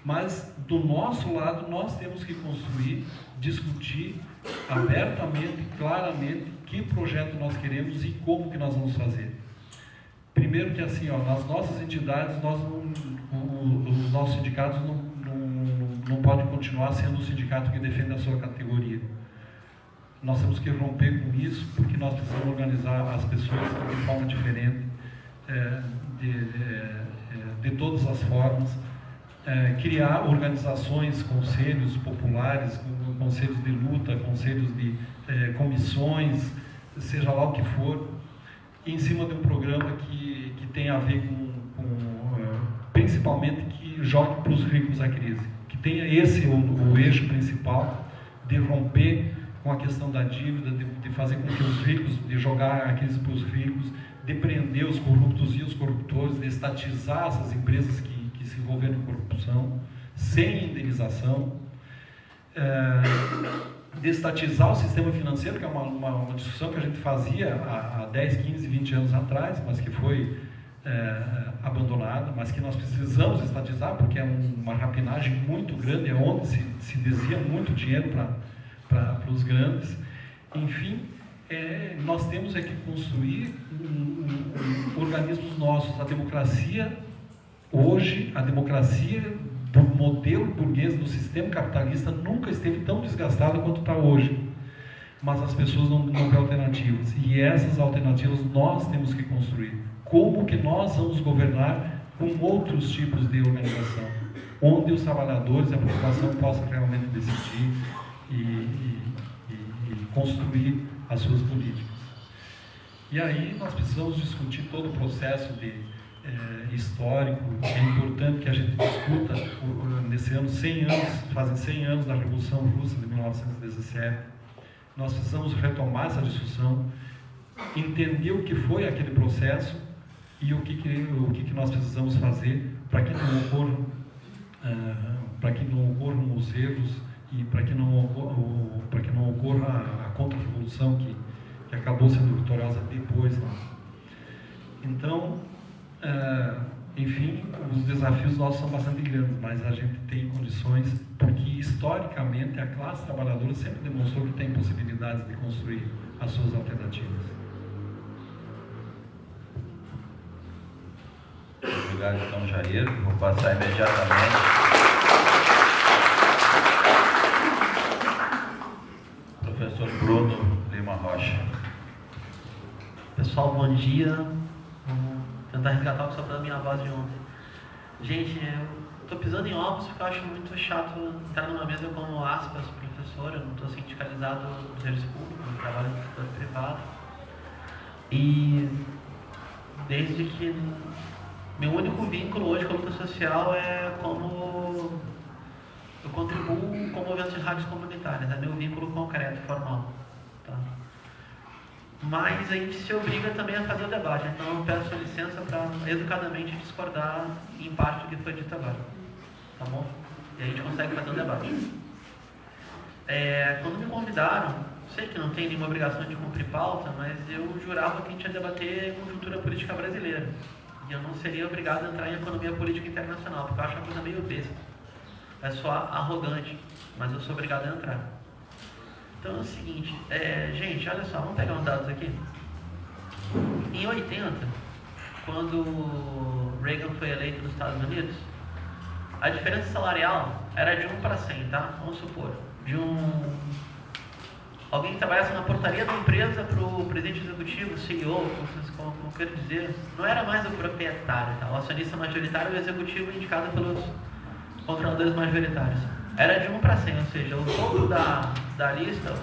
mas do nosso lado nós temos que construir, discutir abertamente, claramente, que projeto nós queremos e como que nós vamos fazer. Primeiro que assim, nas nossas entidades, os nossos sindicatos não podem continuar sendo o sindicato que defende a sua categoria. Nós temos que romper com isso, porque nós precisamos organizar as pessoas de forma diferente, de todas as formas, criar organizações, conselhos populares, conselhos de luta, conselhos de comissões, seja lá o que for, em cima de um programa que tem a ver principalmente que jogue para os ricos a crise, que tenha esse o eixo principal de romper com a questão da dívida, de fazer com que os ricos, de jogar a crise para os ricos, de prender os corruptos e os corruptores, de estatizar essas empresas que se envolveram em corrupção, sem indenização, de estatizar o sistema financeiro, que é uma discussão que a gente fazia há 10, 15, 20 anos atrás, mas que foi abandonada, mas que nós precisamos estatizar, porque é uma rapinagem muito grande, é onde se desvia muito dinheiro para os grandes. Enfim, nós temos que construir organismos nossos. A democracia, hoje, a democracia do modelo burguês, do sistema capitalista, nunca esteve tão desgastada quanto está hoje. Mas as pessoas não têm alternativas. E essas alternativas nós temos que construir. Como que nós vamos governar com outros tipos de organização, onde os trabalhadores e a população possam realmente decidir e construir as suas políticas. E aí nós precisamos discutir todo o processo histórico. É importante que a gente discuta, nesse ano, fazem 100 anos da Revolução Russa de 1917. Nós precisamos retomar essa discussão, entender o que foi aquele processo e o que nós precisamos fazer para que não ocorram os erros e para que não ocorra a contra-revolução que acabou sendo vitoriosa depois lá. Então, enfim, os desafios nossos são bastante grandes, mas a gente tem condições, porque historicamente a classe trabalhadora sempre demonstrou que tem possibilidades de construir as suas alternativas. Obrigado, então, Jair. Vou passar imediatamente. Professor Bruno Lima Rocha. Pessoal, bom dia. Vamos tentar resgatar o que sobrou da minha voz de ontem. Gente, eu estou pisando em ovos porque eu acho muito chato entrar numa mesa como aspas, professor. Eu não estou sindicalizado do serviço público, eu trabalho no setor privado. E desde que meu único vínculo hoje com a luta social é como eu contribuo com movimentos de rádios comunitárias, é meu vínculo concreto, formal. Tá? Mas a gente se obriga também a fazer o debate, então eu peço licença para educadamente discordar em parte do que foi dito agora. Tá bom? E a gente consegue fazer um debate. Quando me convidaram, sei que não tem nenhuma obrigação de cumprir pauta, mas eu jurava que a gente ia debater conjuntura política brasileira. E eu não seria obrigado a entrar em economia política internacional, porque eu acho uma coisa meio besta. É só arrogante, mas eu sou obrigado a entrar. Então é o seguinte, gente, olha só, vamos pegar uns dados aqui. Em 80, quando Reagan foi eleito nos Estados Unidos, a diferença salarial era de 1 para 100, tá? Vamos supor, alguém que trabalhasse na portaria da empresa para o presidente executivo, CEO, como eu quero dizer, não era mais o proprietário, tá? O acionista majoritário e o executivo indicado pelos controladores majoritários. Era de 1 para 100, ou seja, o topo da lista,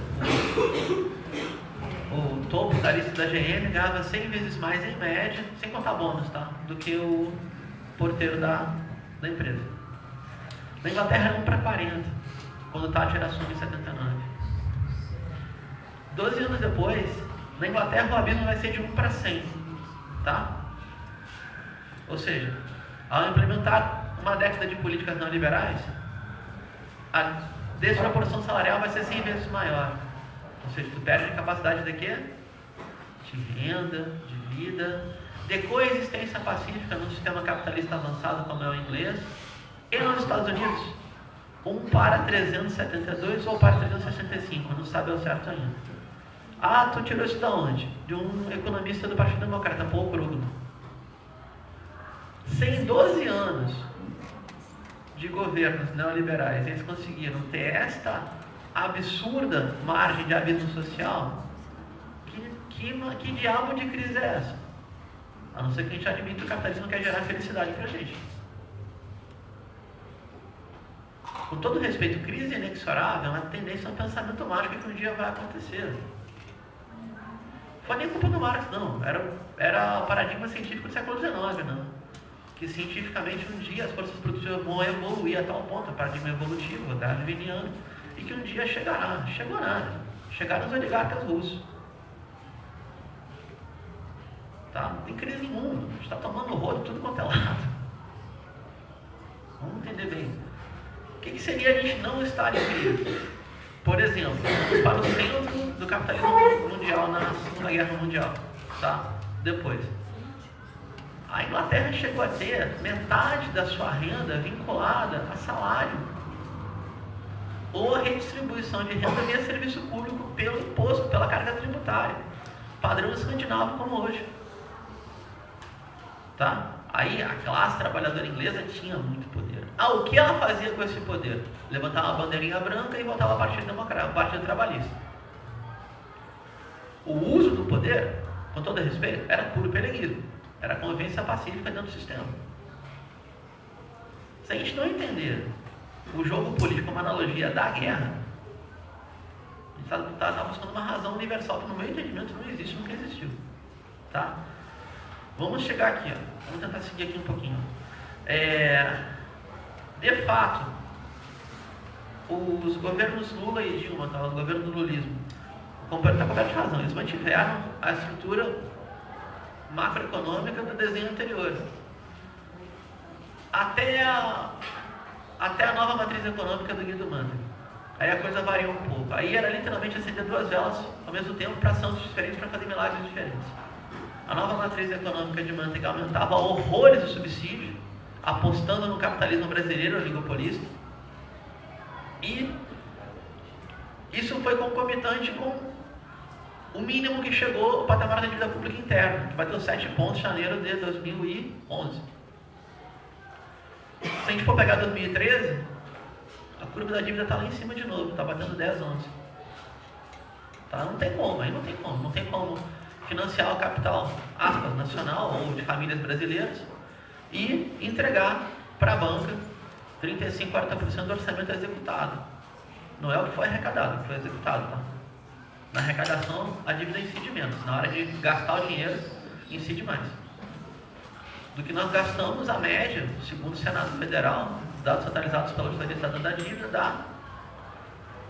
o topo da lista da GM ganhava 100 vezes mais em média, sem contar bônus, tá? Do que o porteiro da empresa. Na Inglaterra era 1 para 40, quando o Thatcher assume em 79. 12 anos depois, na Inglaterra o abismo vai ser de 1 para 100, tá? Ou seja, ao implementar uma década de políticas neoliberais, a desproporção salarial vai ser 100 vezes maior. Ou seja, tu perde capacidade de quê? De renda, de vida, de coexistência pacífica num sistema capitalista avançado como é o inglês, e nos Estados Unidos, 1 para 372 ou para 365, não sabe ao certo ainda. Ah, tu tirou isso da onde? De um economista do Partido Democrata, Paul Krugman. 112 anos de governos neoliberais, eles conseguiram ter esta absurda margem de abismo social. Que diabo de crise é essa? A não ser que a gente admita que o capitalismo quer gerar felicidade pra gente. Com todo respeito, crise inexorável é uma tendência a um pensamento mágico que um dia vai acontecer. foi nem culpa do Marx, não. Era o paradigma científico do século XIX, não. Que cientificamente um dia as forças produtivas vão evoluir a tal ponto, o paradigma evolutivo, darwiniano, e que um dia chegará. Chegou nada. Chegaram os oligarcas russos. Tá? Não tem crise nenhuma. A gente está tomando rodo tudo quanto é lado. Vamos entender bem. O que seria a gente não estar em crise? Por exemplo, vamos para o centro do capitalismo mundial na Segunda Guerra Mundial. Tá? Depois. A Inglaterra chegou a ter metade da sua renda vinculada a salário ou a redistribuição de renda via serviço público pelo imposto, pela carga tributária. Padrão escandinavo como hoje. Tá? Aí a classe trabalhadora inglesa tinha muito poder. O que ela fazia com esse poder? Levantava uma bandeirinha branca e voltava ao Partido Democrata, ao Partido Trabalhista. O uso do poder, com todo respeito, era puro peleguismo. Era convivência pacífica dentro do sistema. Se a gente não entender o jogo político como analogia da guerra, a gente está buscando uma razão universal que no meu entendimento não existe, nunca existiu. Tá? Vamos chegar aqui, ó. Vamos tentar seguir aqui um pouquinho. De fato, os governos Lula e Dilma, tá? O governo do lulismo, está coberto de razão, eles mantiveram a estrutura macroeconômica do desenho anterior. Até a nova matriz econômica do Guido Mantega. Aí a coisa variou um pouco. Aí era literalmente acender duas velas ao mesmo tempo para santos diferentes, para fazer milagres diferentes. A nova matriz econômica de Mantega aumentava horrores o subsídio, apostando no capitalismo brasileiro oligopolista. E isso foi concomitante com o mínimo que chegou o patamar da dívida pública interna, que bateu 7 pontos em janeiro de 2011. Se a gente for pegar 2013, a curva da dívida está lá em cima de novo, está batendo 10, 11. Tá? Não tem como, aí não tem como. Não tem como financiar o capital, aspas, nacional ou de famílias brasileiras e entregar para a banca 35, 40% do orçamento executado. Não é o que foi arrecadado, foi executado, tá? Na arrecadação, a dívida incide menos. Na hora de gastar o dinheiro, incide mais. Do que nós gastamos, a média, segundo o Senado Federal, os dados atualizados pela Auditoria Estadual da Dívida, dá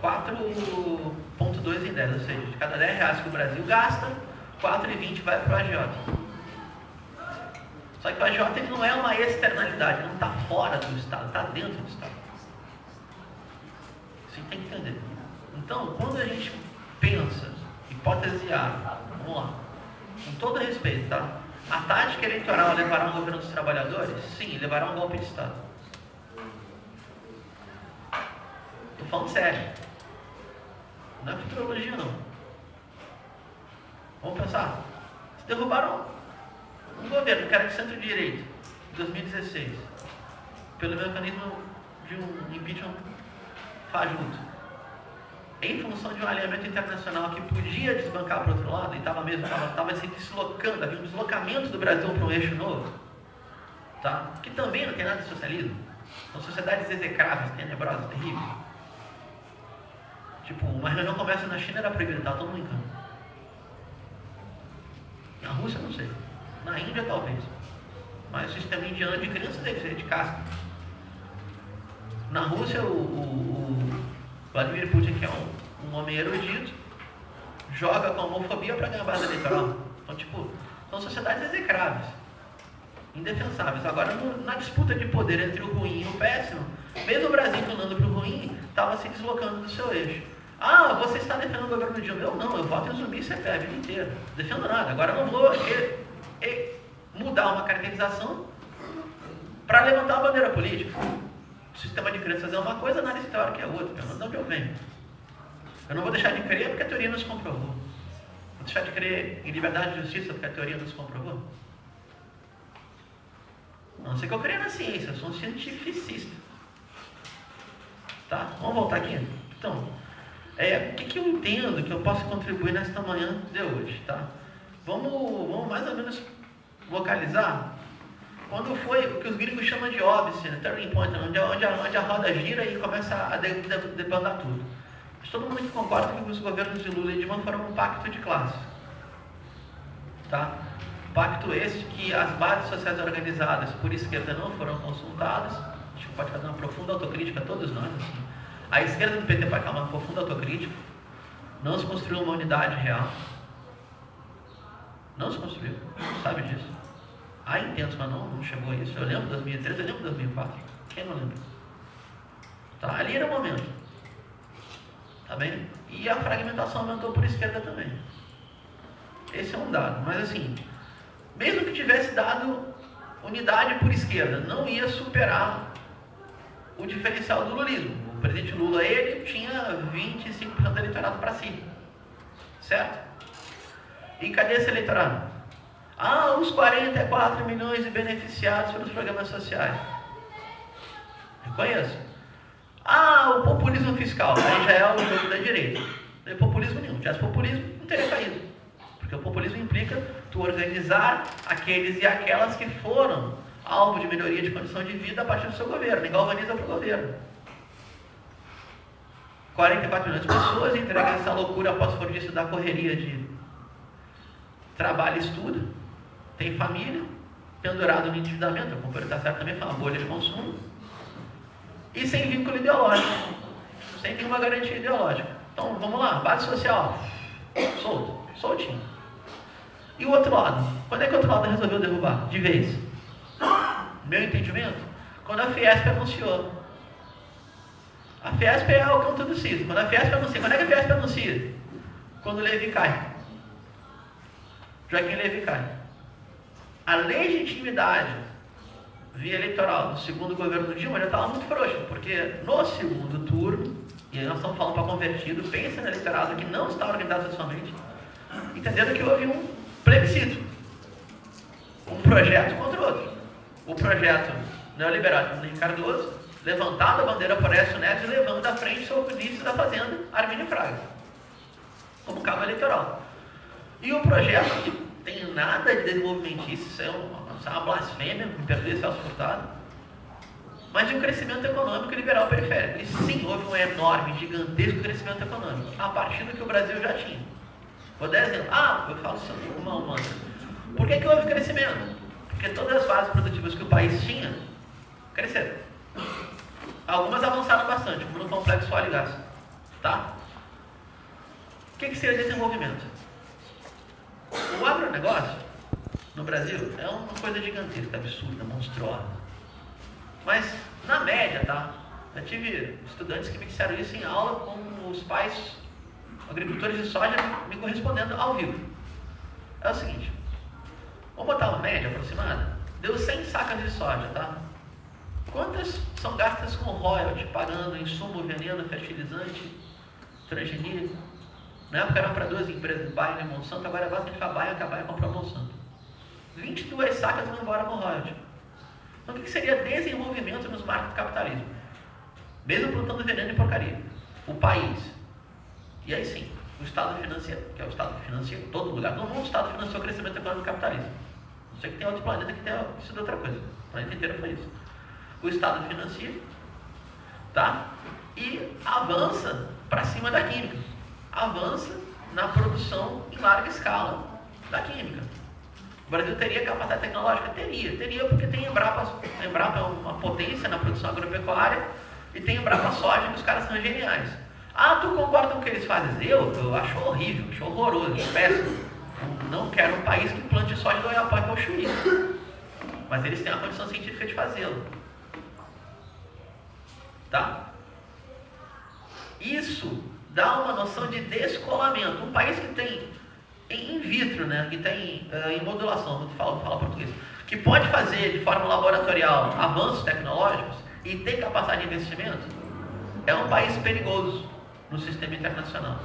4,2 em 10. Ou seja, de cada R$10 que o Brasil gasta, 4,20 vai para o agiota. Só que o agiota ele não é uma externalidade, não está fora do Estado, está dentro do Estado. Você tem que entender. Então, quando a gente pensa, hipótese A, vamos lá, com todo respeito, tá? A tática eleitoral levará um governo dos trabalhadores? Sim, levará um golpe de Estado. Estou falando sério. Não é futurologia, não. Vamos pensar. Se derrubaram um governo que era de centro-direita, em 2016, pelo mecanismo de um impeachment fajuto, em função de um alinhamento internacional que podia desbancar para o outro lado, e estava se deslocando, havia um deslocamento do Brasil para um eixo novo, tá? Que também não tem nada de socialismo. São sociedades execráveis, tenebrosas, terríveis. Tipo, uma reunião começa na China, era proibido, estava todo mundo em campo. Na Rússia, não sei. Na Índia, talvez. Mas o sistema indiano de criança deve ser de casca. Na Rússia, o Vladimir Putin, que é um homem erudito, joga com homofobia para ganhar base eleitoral. Então, tipo, são sociedades execráveis, indefensáveis. Agora, na disputa de poder entre o ruim e o péssimo, mesmo o Brasil inclinando para o ruim, estava se deslocando do seu eixo. Você está defendendo o governo de Dilma? Eu não, eu voto em zumbi e CPE a vida inteira. Não defendo nada. Agora, eu não vou mudar uma caracterização para levantar uma bandeira política. O sistema de crenças é uma coisa, a análise teórica é outra. Pelo menos de onde eu venho. Eu não vou deixar de crer porque a teoria nos comprovou. Vou deixar de crer em liberdade e justiça porque a teoria nos comprovou. A não ser que eu creia na ciência, eu sou um cientificista. Tá? Vamos voltar aqui? Então, o que eu entendo que eu posso contribuir nesta manhã de hoje? Tá? Vamos mais ou menos localizar quando foi o que os gringos chamam de óbice, né? Turning point, onde a roda gira e começa a debandar tudo. Mas todo mundo que concorda que os governos de Lula e Dilma foram um pacto de classe. tá? Pacto esse que as bases sociais organizadas por esquerda não foram consultadas. A gente pode fazer uma profunda autocrítica, todos nós. Assim. A esquerda do PT pode fazer uma profunda autocrítica. Não se construiu uma unidade real. Não se construiu, sabe disso. Há intentos, mas não chegou a isso. Eu lembro de 2013, eu lembro de 2004. Quem não lembra? Tá? Ali era o momento. Tá bem? E a fragmentação aumentou por esquerda também. Esse é um dado. Mas assim, mesmo que tivesse dado unidade por esquerda, não ia superar o diferencial do lulismo. O presidente Lula, ele tinha 25% do eleitorado para si. Certo? E cadê esse eleitorado? Ah, os 44 milhões de beneficiados pelos programas sociais. Reconheço. Ah, o populismo fiscal. Aí já é o jogo da direita. Não tem populismo nenhum. Se tivesse populismo, não teria caído. Porque o populismo implica tu organizar aqueles e aquelas que foram alvo de melhoria de condição de vida a partir do seu governo. E galvaniza para o governo. 44 milhões de pessoas entregam essa loucura pós-fordista da correria de trabalho e estudo. Tem família, pendurado no endividamento, o companheiro está certo também, foi uma bolha de consumo. E sem vínculo ideológico. Sem nenhuma garantia ideológica. Então, vamos lá, base social. Solto, soltinho. E o outro lado? Quando é que o outro lado resolveu derrubar? De vez. Meu entendimento? Quando a Fiesp anunciou. A Fiesp é o canto do cisne. Quando a Fiesp anuncia. Quando é que a Fiesp anuncia? Quando o Levi cai. Joaquim Levi cai. A legitimidade via eleitoral do segundo governo Dilma já estava muito frouxa, porque no segundo turno, e nós estamos falando para convertido, pensa no eleitorado que não está organizado socialmente, entendendo que houve um plebiscito, um projeto contra o outro. O projeto neoliberal de Cardoso, levantando a bandeira por Aécio Neves e levando à frente seu ministro da Fazenda, Armínio Fraga, como cabo eleitoral. E o projeto que tem nada de desenvolvimentício, isso é uma blasfêmia, me perdoe Celso Furtado, mas de um crescimento econômico liberal periférico. E sim, houve um enorme, gigantesco crescimento econômico, a partir do que o Brasil já tinha. Vou dar exemplo. Eu falo sobre uma humana. Por que houve crescimento? Porque todas as fases produtivas que o país tinha, cresceram. Algumas avançaram bastante, como no complexo óleo e gás. Tá? O que seria desenvolvimento? O agronegócio, no Brasil, é uma coisa gigantesca, absurda, monstruosa. Mas, na média, tá? Eu tive estudantes que me disseram isso em aula com os pais agricultores de soja me correspondendo ao vivo. É o seguinte, vamos botar uma média aproximada? Deu 100 sacas de soja, tá? Quantas são gastas com royalty, pagando insumo, veneno, fertilizante, transgenia? Na época eram para duas empresas, Bayer e Monsanto, agora basta a gente falar Bayer, que a Bayer comprou a Monsanto. 22 sacas vão embora com royalty. Então o que seria desenvolvimento nos marcos do capitalismo? Mesmo plantando veneno e porcaria. O país. E aí sim, o Estado financia, que é o Estado que financia todo lugar. No mundo o Estado financiou o crescimento econômico do capitalismo. Não sei que tem outro planeta que tenha sido outra coisa. O planeta inteiro foi isso. O Estado financia, tá? E avança para cima da química. Avança na produção em larga escala da química. O Brasil teria capacidade tecnológica? Teria porque tem Embrapa. A Embrapa é uma potência na produção agropecuária e tem Embrapa Soja, que os caras são geniais. Tu concorda com o que eles fazem? Eu acho horrível, acho horroroso, acho péssimo. Não quero um país que plante soja do Oiapoque ao Chuí. Mas eles têm a condição científica de fazê-lo. Tá? Isso dá uma noção de descolamento. Um país que tem in vitro, né, que tem em modulação, fala português, que pode fazer de forma laboratorial avanços tecnológicos e tem capacidade de investimento, é um país perigoso no sistema internacional.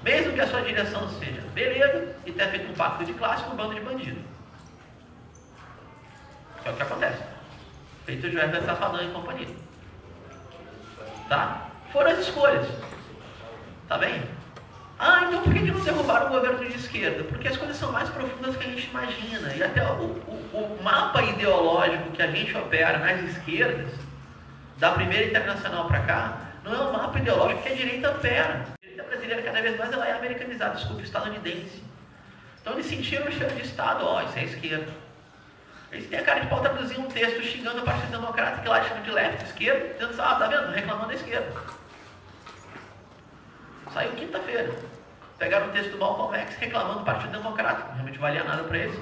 Mesmo que a sua direção seja beleza e tenha feito um pacto de classe com um bando de bandidos. É o que acontece. Feito o José Safadão e companhia. Tá? Foram as escolhas. Tá bem? Então por que não derrubaram o governo de esquerda? Porque as coisas são mais profundas do que a gente imagina. E até o mapa ideológico que a gente opera nas esquerdas, da primeira internacional para cá, não é um mapa ideológico que a direita opera. A direita brasileira cada vez mais ela é americanizada, desculpa, estadunidense. Então eles sentiram o cheiro de Estado, ó, isso é esquerda. Eles têm a cara de pau traduzir um texto xingando a Partido Democrata, que lá chama de left, esquerda, dizendo assim, tá vendo? Reclamando da esquerda. Saiu quinta-feira. Pegaram um texto do Malcolm X reclamando do Partido Democrata, que realmente valia nada para eles.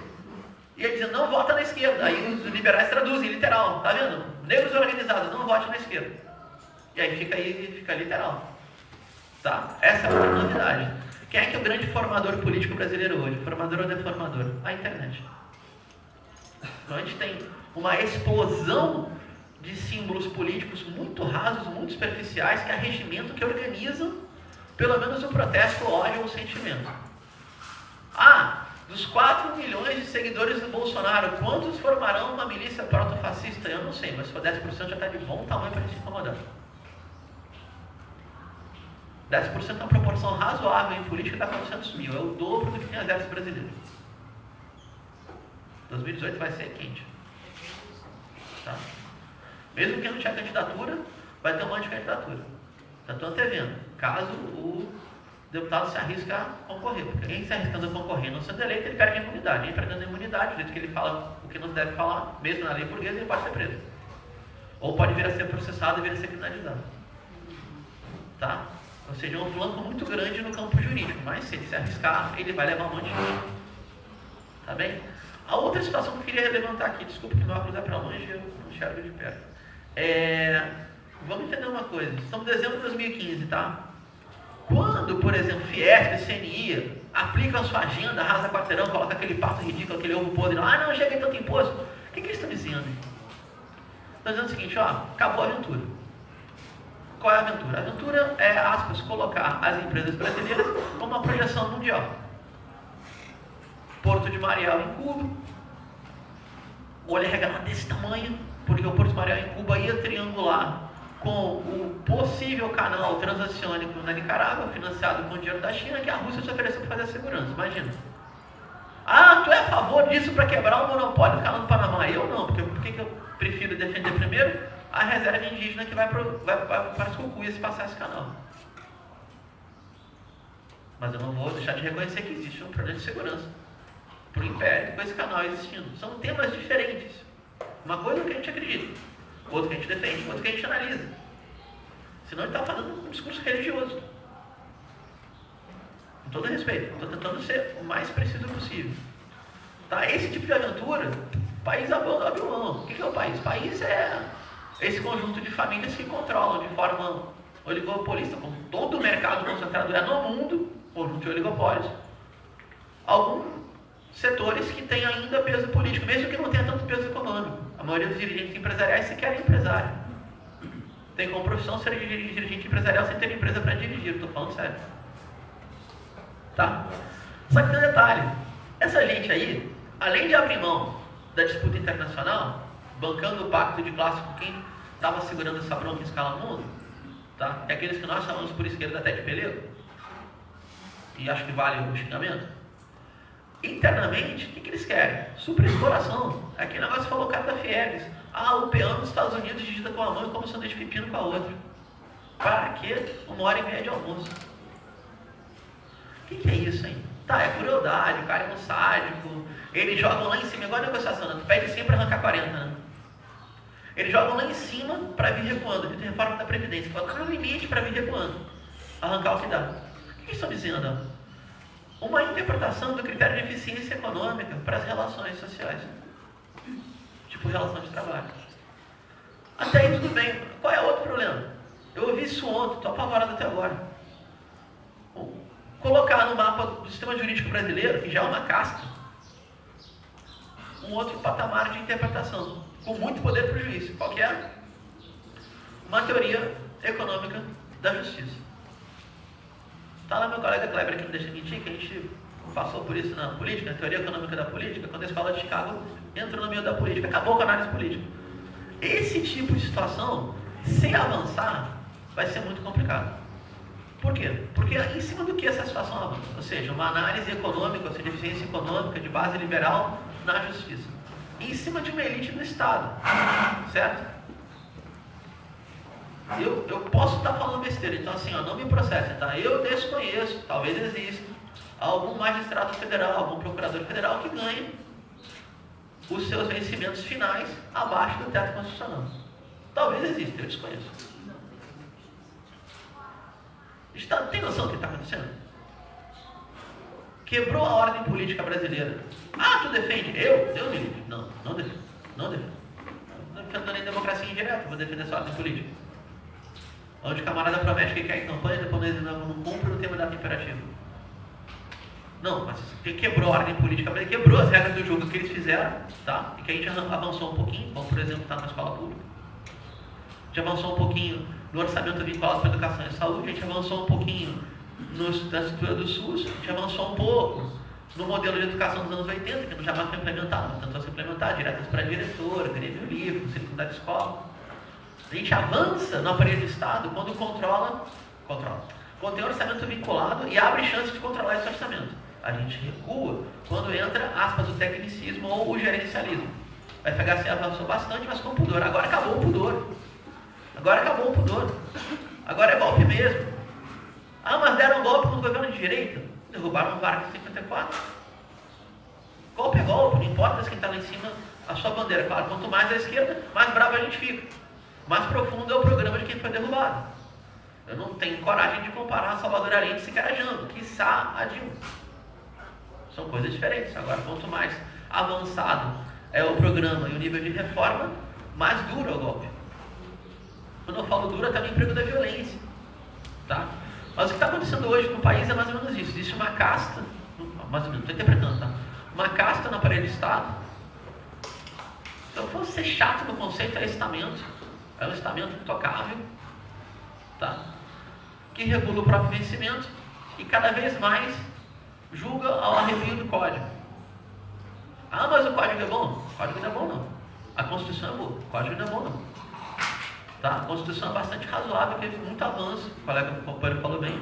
E ele dizendo, não vota na esquerda. Aí os liberais traduzem, literal, tá vendo? Negros organizados, não vote na esquerda. E aí fica literal. Tá? Essa é outra novidade. Quem é que é o grande formador político brasileiro hoje? Formador ou deformador? A internet. Então a gente tem uma explosão de símbolos políticos muito rasos, muito superficiais, que arregimentam, que organizam pelo menos o protesto, o ódio ou o sentimento. Dos 4 milhões de seguidores do Bolsonaro, quantos formarão uma milícia protofascista? Eu não sei, mas se for 10% já está de bom tamanho para a gente se incomodar. 10% é uma proporção razoável em política, dá 400 mil, é o dobro do que tem exército brasileiro. 2018 vai ser quente. Tá? Mesmo que não tiver candidatura, vai ter um monte de candidatura. Já estou antevendo, caso o deputado se arrisque a concorrer, porque quem se arriscando a concorrer não sendo eleito, ele perde a imunidade. Ele perdendo a imunidade, do jeito que ele fala o que não deve falar, mesmo na lei burguesa, ele pode ser preso. Ou pode vir a ser processado e vir a ser criminalizado. Tá? Ou seja, é um flanco muito grande no campo jurídico, mas se ele se arriscar, ele vai levar um monte de gente. Tá bem? A outra situação que eu queria levantar aqui, desculpa que meu óculos é para longe e eu não enxergo de perto. Vamos entender uma coisa, estamos em dezembro de 2015, tá? Quando, por exemplo, Fiesp, CNI, aplicam a sua agenda, arrasa quarteirão, coloca aquele pato ridículo, aquele ovo podre, não chega em tanto imposto, o que eles estão dizendo? Estão dizendo o seguinte, acabou a aventura. Qual é a aventura? A aventura é, aspas, colocar as empresas brasileiras como uma projeção mundial. Porto de Mariel em Cuba, olho arregalado desse tamanho, porque o Porto de Mariel em Cuba ia triangular com o possível canal transoceânico na Nicarágua, financiado com o dinheiro da China, que a Rússia se ofereceu para fazer a segurança. Imagina. Tu é a favor disso para quebrar o monopólio do canal do Panamá? Eu não, porque por que eu prefiro defender primeiro a reserva indígena que vai para as cucuias se passar esse canal? Mas eu não vou deixar de reconhecer que existe um problema de segurança para o Império com esse canal existindo. São temas diferentes. Uma coisa é o que a gente acredita, outra que a gente defende, outra que a gente analisa. Senão ele está fazendo um discurso religioso. Com todo respeito, estou tentando ser o mais preciso possível. Tá? Esse tipo de aventura, o país abriu mão. O que é o país? O país é esse conjunto de famílias que controlam de forma oligopolista, como todo o mercado concentrado é no mundo, conjunto de oligopólios. Alguns setores que têm ainda peso político, mesmo que não tenha tanto peso econômico. A maioria dos dirigentes empresariais sequer é empresário. Tem como profissão ser dirigente empresarial sem ter empresa para dirigir, estou falando sério. Tá? Só que tem um detalhe, essa gente aí, além de abrir mão da disputa internacional, bancando o pacto de classe com quem estava segurando essa bronca em escala mundo, tá? Que é aqueles que nós chamamos por esquerda até de pelego, e acho que vale o xingamento. Internamente, o que eles querem? Superexploração. Aquele negócio falou o cara da Fieres. O peão dos Estados Unidos digita com a mão e come sanduíche de pepino com a outra. Para quê? 1h30 de almoço. O que é isso, hein? Tá, é crueldade, o cara é um sádico. Eles jogam lá em cima, igual a negociação, né? Tu pede 100 para arrancar 40, né? Eles jogam lá em cima para vir recuando. A reforma da Previdência. Coloca no limite para vir recuando. Arrancar o que dá. O que eles estão dizendo? Uma interpretação do critério de eficiência econômica para as relações sociais. Tipo relação de trabalho. Até aí tudo bem. Qual é outro problema? Eu ouvi isso ontem, estou apavorado até agora. Colocar no mapa do sistema jurídico brasileiro, que já é uma casta, um outro patamar de interpretação, com muito poder para o juiz. Qual que é? Uma teoria econômica da justiça. Está lá meu colega Kleber, que não deixa mentir, que a gente passou por isso na política, na teoria econômica da política, quando a escola de Chicago entrou no meio da política, acabou com a análise política. Esse tipo de situação, sem avançar, vai ser muito complicado. Por quê? Porque em cima do que essa situação avança? Ou seja, uma análise econômica, ou seja, de eficiência econômica, de base liberal na justiça. E em cima de uma elite do Estado. Certo? Eu posso estar falando besteira, então assim, não me processem, tá? Eu desconheço, talvez exista, algum magistrado federal, algum procurador federal que ganhe os seus vencimentos finais abaixo do teto constitucional. Talvez exista, eu desconheço. Tem noção do que está acontecendo? Quebrou a ordem política brasileira. Ah, tu defende? Eu? Deus me livre. Não defendo. Não defendo. Não defendo nem democracia indireta, vou defender essa ordem política. Onde o camarada promete que quer em campanha, depois ele não cumpre, não tem mandato imperativo. Não, mas quebrou a ordem política, quebrou as regras do jogo que eles fizeram, tá? E que a gente avançou um pouquinho, como por exemplo está na escola pública. A gente avançou um pouquinho no orçamento vinculado para educação e saúde, a gente avançou um pouquinho na estrutura do SUS, a gente avançou um pouco no modelo de educação dos anos 80, que não jamais foi implementado, mas tentou se implementar, diretas para a diretora, Grêmio Livre, circular de escola. A gente avança no aparelho do Estado quando controla, quando tem orçamento vinculado e abre chance de controlar esse orçamento. A gente recua quando entra, aspas, o tecnicismo ou o gerencialismo. O FHC avançou bastante, mas com pudor. Agora acabou o pudor. Agora é golpe mesmo. Ah, mas deram golpe no governo de direita. Derrubaram o Vargas em 54. Golpe é golpe, não importa quem está lá em cima, a sua bandeira. Claro, quanto mais à esquerda, mais bravo a gente fica. Mais profundo é o programa de quem foi derrubado. Eu não tenho coragem de comparar a Salvador Allende se Carajando, quiçá a Dilma. São coisas diferentes. Agora, quanto mais avançado é o programa e o nível de reforma, mais duro é o golpe. Quando eu falo duro, é também emprego da violência. Tá? Mas o que está acontecendo hoje no país é mais ou menos isso. Existe uma casta, mais ou menos, estou interpretando, tá? Uma casta no aparelho do Estado. Se eu fosse ser chato no conceito, é estamento. É um estamento intocável, tá? Que regula o próprio vencimento e cada vez mais julga ao arrepio do código. Ah, mas o código é bom? O código não é bom, não. A Constituição é boa, o código não é bom, não. Tá? A Constituição é bastante razoável, teve muito avanço, o colega do companheiro falou bem,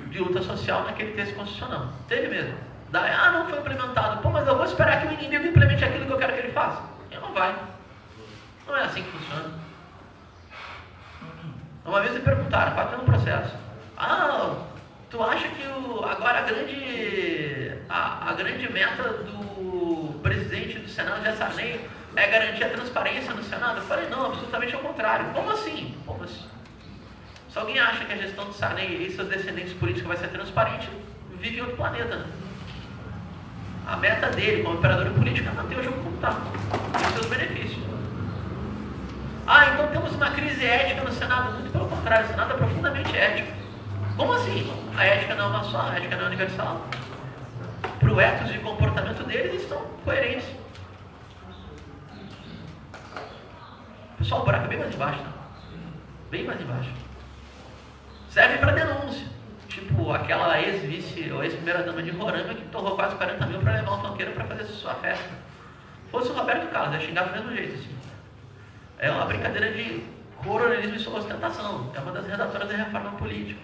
de luta social naquele texto constitucional. Teve mesmo. Daí, não foi implementado. Pô, mas eu vou esperar que o inimigo implemente aquilo que eu quero que ele faça. Ele não vai. Não é assim que funciona. Uma vez me perguntaram, qual é o processo? Tu acha que agora a grande meta do presidente do Senado, José Sarney, é garantir a transparência no Senado? Eu falei, não, absolutamente ao contrário. Como assim? Se alguém acha que a gestão do Sarney e seus descendentes políticos vai ser transparente, vive em outro planeta. Né? A meta dele, como operador político, é manter o jogo como está, com seus benefícios. Então temos uma crise ética no Senado. Muito pelo contrário, o Senado é profundamente ético. Como assim? A ética não é uma só, a ética não é universal. Para o ethos de comportamento deles, eles estão coerentes. Pessoal, o buraco é bem mais embaixo, tá? Bem mais embaixo. Serve para denúncia. Tipo aquela ex-vice ou ex-primeira-dama de Roraima que torrou quase 40 mil para levar um funkeiro para fazer sua festa. Fosse o Roberto Carlos, ia xingar do mesmo jeito, assim. É uma brincadeira de coronelismo e sua ostentação. É uma das redatoras da reforma política.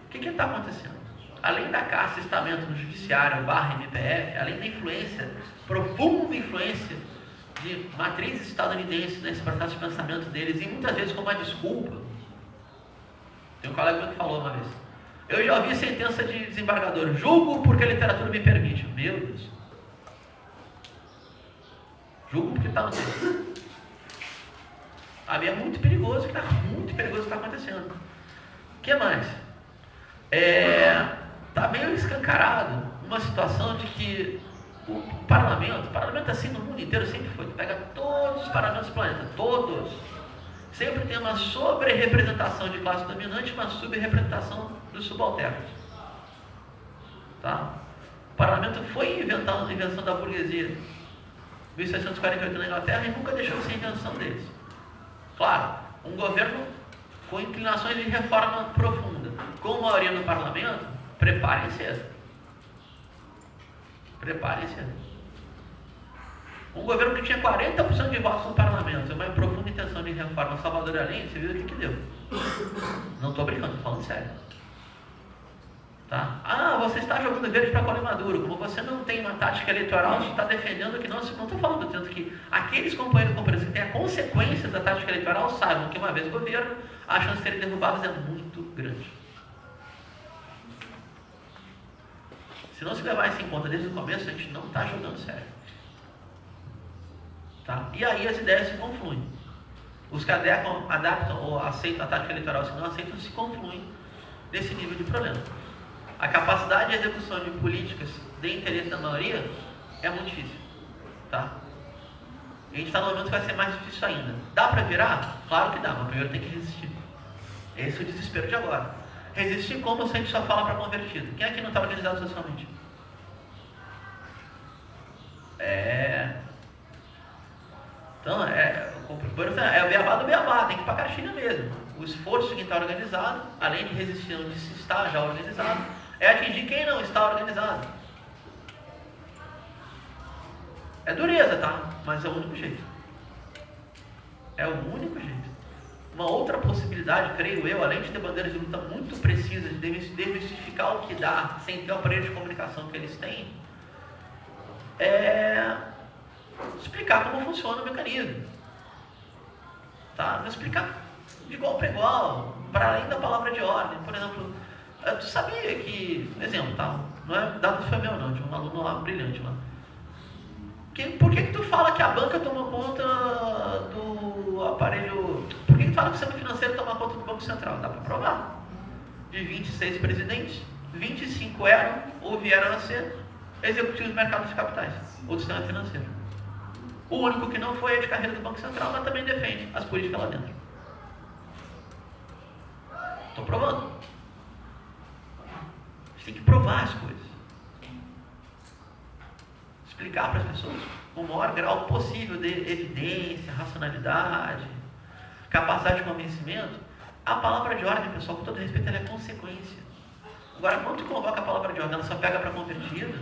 O que está acontecendo? Além da casta e estamento no judiciário, /MPF, além da influência, profunda influência de matrizes estadunidenses nesse processo de pensamento deles, e muitas vezes com uma desculpa. Tem um colega que falou uma vez. Eu já ouvi sentença de desembargador. Julgo porque a literatura me permite. Meu Deus. Julgo porque está no texto. É muito perigoso, está muito perigoso o que está acontecendo. O que mais? Está meio escancarado uma situação de que o parlamento assim no mundo inteiro sempre foi, tu pega todos os parlamentos do planeta, todos, sempre tem uma sobre-representação de classe dominante e uma sub-representação dos subalternos. Tá? O parlamento foi invenção da burguesia, 1648 na Inglaterra, e nunca deixou de ser invenção deles. Claro, um governo com inclinações de reforma profunda, com maioria no parlamento, preparem-se. Um governo que tinha 40% de votos no parlamento, uma profunda intenção de reforma, Salvador Allende, você viu o que deu? Não estou brincando, estou falando sério. Tá? Você está jogando verde para Colher Maduro. Como você não tem uma tática eleitoral, você está defendendo que não estou falando tanto que aqueles companheiros que têm a consequência da tática eleitoral saibam que uma vez governo, a chance de serem derrubados é muito grande. Se não se levar isso em conta desde o começo, a gente não está jogando sério. Tá? E aí as ideias se confluem. Os que adaptam ou aceitam a tática eleitoral, se não aceitam, se confluem nesse nível de problema. A capacidade de execução de políticas de interesse da maioria é muito difícil. Tá? A gente está no momento que vai ser mais difícil ainda. Dá para virar? Claro que dá, mas primeiro tem que resistir. Esse é o desespero de agora. Resistir como se a gente só fala para convertido. Quem aqui não está organizado socialmente? Então, é o beabá do beabá, tem que ir para a caixinha mesmo. O esforço de quem está organizado, além de resistir onde se está já organizado, é atingir quem não está organizado. É dureza, tá? Mas é o único jeito. É o único jeito. Uma outra possibilidade, creio eu, além de ter bandeiras de luta muito precisas, de desmistificar o que dá, sem ter o aparelho de comunicação que eles têm, é explicar como funciona o mecanismo. Tá? Explicar de igual para igual, para além da palavra de ordem. Por exemplo, tu sabia que, exemplo, tá? Não é dado foi meu não, tinha um aluno lá brilhante lá. Por que tu fala que a banca toma conta do aparelho... Por que tu fala que o sistema financeiro toma conta do Banco Central? Dá para provar. De 26 presidentes, 25 eram ou vieram a ser executivos do mercado de capitais ou do sistema financeiro. O único que não foi é de carreira do Banco Central, mas também defende as políticas lá dentro. Estou provando. A gente tem que provar as coisas. Explicar para as pessoas com o maior grau possível de evidência, racionalidade, capacidade de convencimento. A palavra de ordem, pessoal, com todo respeito, ela é consequência. Agora, quando tu convoca a palavra de ordem, ela só pega para convertida,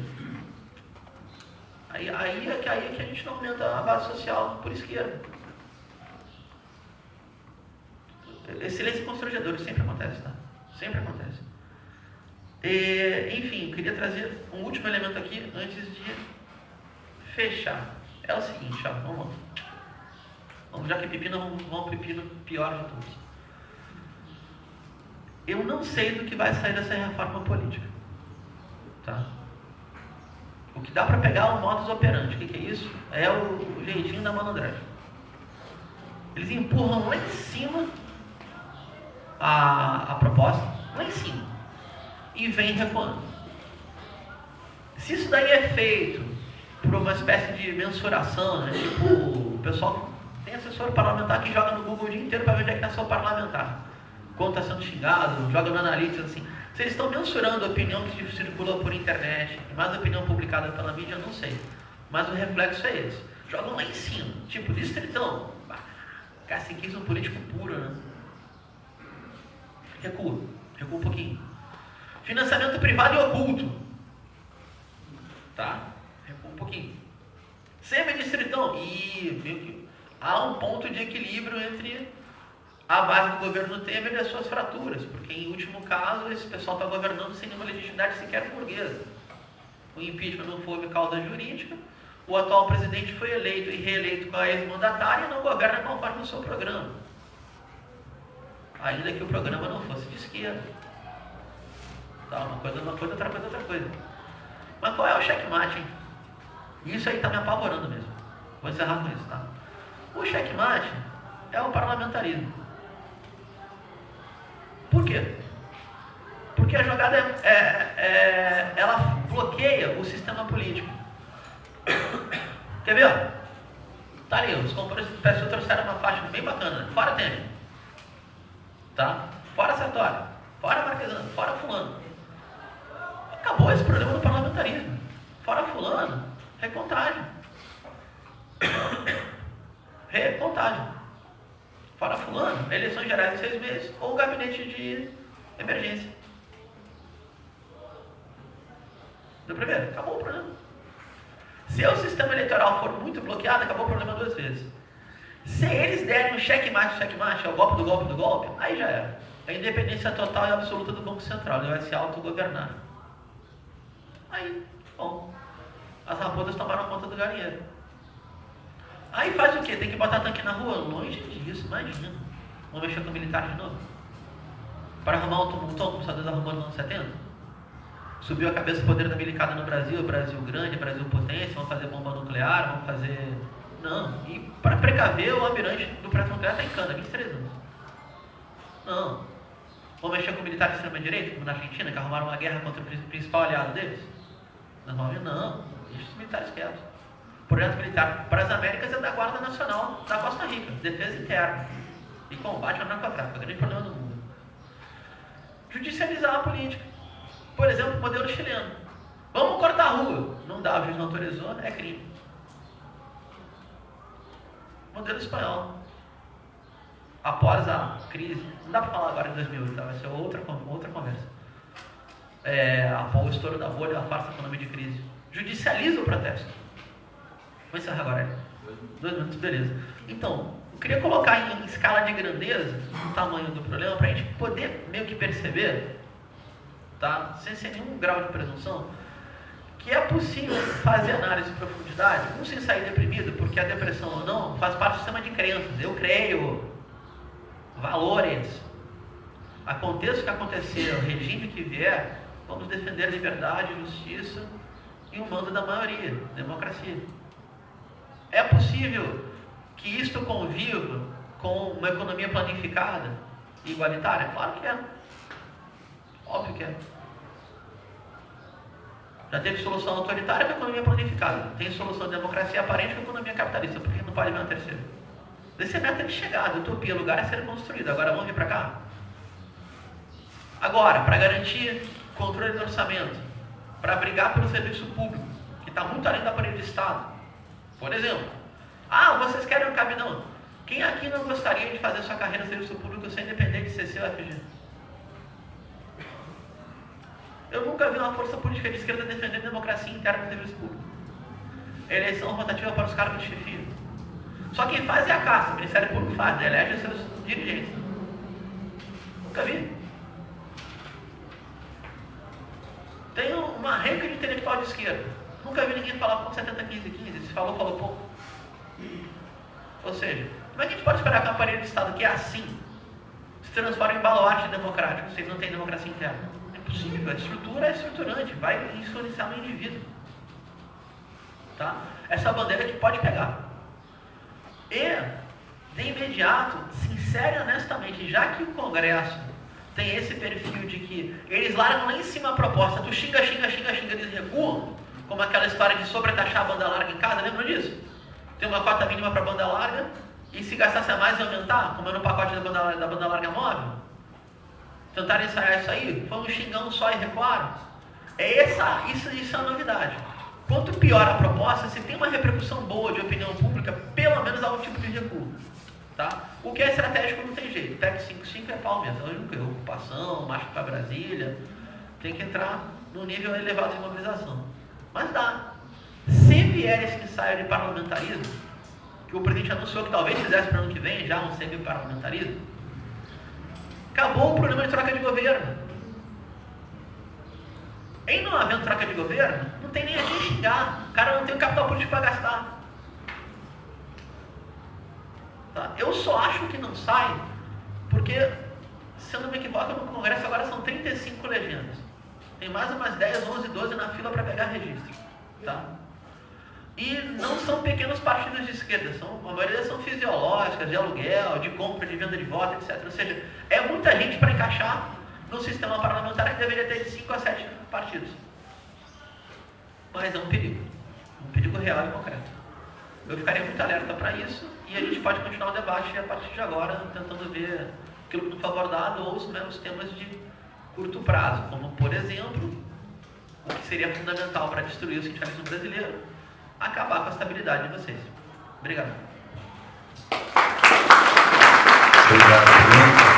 aí é que a gente não aumenta a base social por esquerda. Silêncio constrangedor, isso sempre acontece, tá? Sempre acontece. Enfim, eu queria trazer um último elemento aqui antes de fechar. É o seguinte, ó, vamos lá. Já que pepino, vamos ao pepino pior de todos. Eu não sei do que vai sair dessa reforma política. Tá? O que dá para pegar é o modus operandi. O que é isso? É o jeitinho da malandragem. Eles empurram lá em cima a proposta, lá em cima, e vem recuando. Se isso daí é feito por uma espécie de mensuração, né? Tipo, o pessoal tem assessor parlamentar que joga no Google o dia inteiro para ver onde é que está seu parlamentar, quando está sendo xingado, joga no Analytics, assim. Se eles estão mensurando a opinião que circula por internet, e mais a opinião publicada pela mídia, eu não sei. Mas o reflexo é esse. Jogam lá em cima, tipo, distritão. Caciquismo político puro, né? Recua um pouquinho. Financiamento privado e oculto. Tá? Recua um pouquinho. Semi-distritão. E há um ponto de equilíbrio entre a base do governo Temer e as suas fraturas, porque em último caso esse pessoal está governando sem nenhuma legitimidade sequer burguesa. O impeachment não foi causa jurídica, o atual presidente foi eleito e reeleito com a ex-mandatária e não governa conforme o seu programa. Ainda que o programa não fosse de esquerda. Tá, uma coisa, outra coisa. Mas qual é o checkmate, hein? Isso aí está me apavorando mesmo. Vou encerrar com isso, tá? O checkmate é o parlamentarismo. Por quê? Porque a jogada ela bloqueia o sistema político. Quer ver? Tá ali, os componentes trouxeram uma faixa bem bacana. Fora Temer. Tá? Fora Sartori. Fora Marquesano. Fora Fulano. Acabou esse problema do parlamentarismo. Fora Fulano, recontagem. Recontagem. Fora Fulano, eleições gerais em 6 meses ou gabinete de emergência. Deu pra ver? Acabou o problema. Se o sistema eleitoral for muito bloqueado, acabou o problema 2 vezes. Se eles derem um checkmate, é o golpe do golpe do golpe, aí já era. A independência total e absoluta do Banco Central, ele vai se autogovernar. Aí, bom, as raposas tomaram conta do galinheiro. Aí faz o quê? Tem que botar tanque na rua? Longe disso, imagina. Vamos mexer com o militar de novo? Para arrumar o tumulto, como o desarrumou nos anos 70? subiu a cabeça do poder da milicada no Brasil, Brasil grande, Brasil potência, vamos fazer bomba nuclear, vamos fazer... Não, e para precaver, o almirante do projeto nuclear está em cana, 23 anos. Não. Vamos mexer com militares de extrema-direita, como na Argentina, que arrumaram uma guerra contra o principal aliado deles? Não, deixa os militares quietos. O projeto militar para as Américas é da Guarda Nacional da Costa Rica, defesa interna e combate ao narcotráfico, é o grande problema do mundo. Judicializar a política. Por exemplo, o modelo chileno. Vamos cortar a rua. Não dá, o juiz não autorizou, é crime. Modelo espanhol. Após a crise, não dá para falar agora em 2008, tá? Vai ser outra conversa. Após o estouro da bolha, a farsa econômica de crise. Judicializa o protesto. Vou encerrar agora. 2 minutos, beleza. Então, eu queria colocar em escala de grandeza o tamanho do problema para a gente poder meio que perceber, tá? Sem nenhum grau de presunção, que é possível fazer análise de profundidade, não sem sair deprimido, porque a depressão ou não faz parte do sistema de crenças. Eu creio, valores, aconteça o que acontecer, o regime que vier, vamos defender liberdade, justiça e o mando da maioria, democracia. É possível que isto conviva com uma economia planificada e igualitária? Claro que é. Óbvio que é. Já teve solução autoritária com a economia planificada. Tem solução de democracia aparente com a economia capitalista. Por que não pode haver uma terceira? Esse é meta de chegada, utopia, lugar a ser construído. Agora vamos vir para cá? Agora, para garantir controle do orçamento, para brigar pelo serviço público, que está muito além da parede do Estado. Por exemplo, vocês querem um cabidão? Quem aqui não gostaria de fazer sua carreira no serviço público sem depender de CC ou FG? Eu nunca vi uma força política de esquerda defender a democracia interna no serviço público. Eleição rotativa para os cargos de chefia. Só quem faz é a Casta, o Ministério Público faz, elege os seus dirigentes. Nunca vi. Tem uma renca de intelectual de esquerda. Nunca vi ninguém falar com 70-15-15, se falou pouco. Ou seja, como é que a gente pode esperar que um aparelho de Estado que é assim se transforme em baluarte democrático se ele não tem democracia interna? É impossível, a estrutura é estruturante, vai influenciar no indivíduo. Tá? Essa bandeira que pode pegar. E, de imediato, sincero e honestamente, já que o Congresso tem esse perfil de que eles largam lá em cima a proposta, tu xinga, eles recuam, como aquela história de sobretaxar a banda larga em casa, lembram disso? Tem uma cota mínima para banda larga, e se gastasse a mais aumentar, como é no pacote da banda larga móvel. Tentaram ensaiar isso aí, foi um xingão só e recuaram. Isso é a novidade. Quanto pior a proposta, se tem uma repercussão boa de opinião pública, pelo menos há um tipo de recuo. Tá? O que é estratégico não tem jeito. PEC 55 é pau mesmo. Ocupação, marcha para Brasília. Tem que entrar num nível elevado de mobilização. Mas dá. Se vier esse ensaio de parlamentarismo, que o presidente anunciou que talvez fizesse para o ano que vem, já um semi-parlamentarismo, acabou o problema de troca de governo. Em não havendo troca de governo, não tem nem a quem xingar. O cara não tem o capital político para gastar. Tá? Eu só acho que não sai, porque, se eu não me equivoco, no Congresso agora são 35 legendas. Tem mais umas 10, 11, 12 na fila para pegar registro. Tá? E não são pequenos partidos de esquerda, a maioria são fisiológicas, de aluguel, de compra, de venda de voto, etc. Ou seja, é muita gente para encaixar no sistema parlamentar que deveria ter de 5 a 7 partidos. Mas é um perigo real e concreto. Eu ficaria muito alerta para isso e a gente pode continuar o debate a partir de agora, tentando ver aquilo que não foi abordado ou os temas de curto prazo, como, por exemplo, o que seria fundamental para destruir o sindicalismo brasileiro, acabar com a estabilidade de vocês. Obrigado. Obrigado.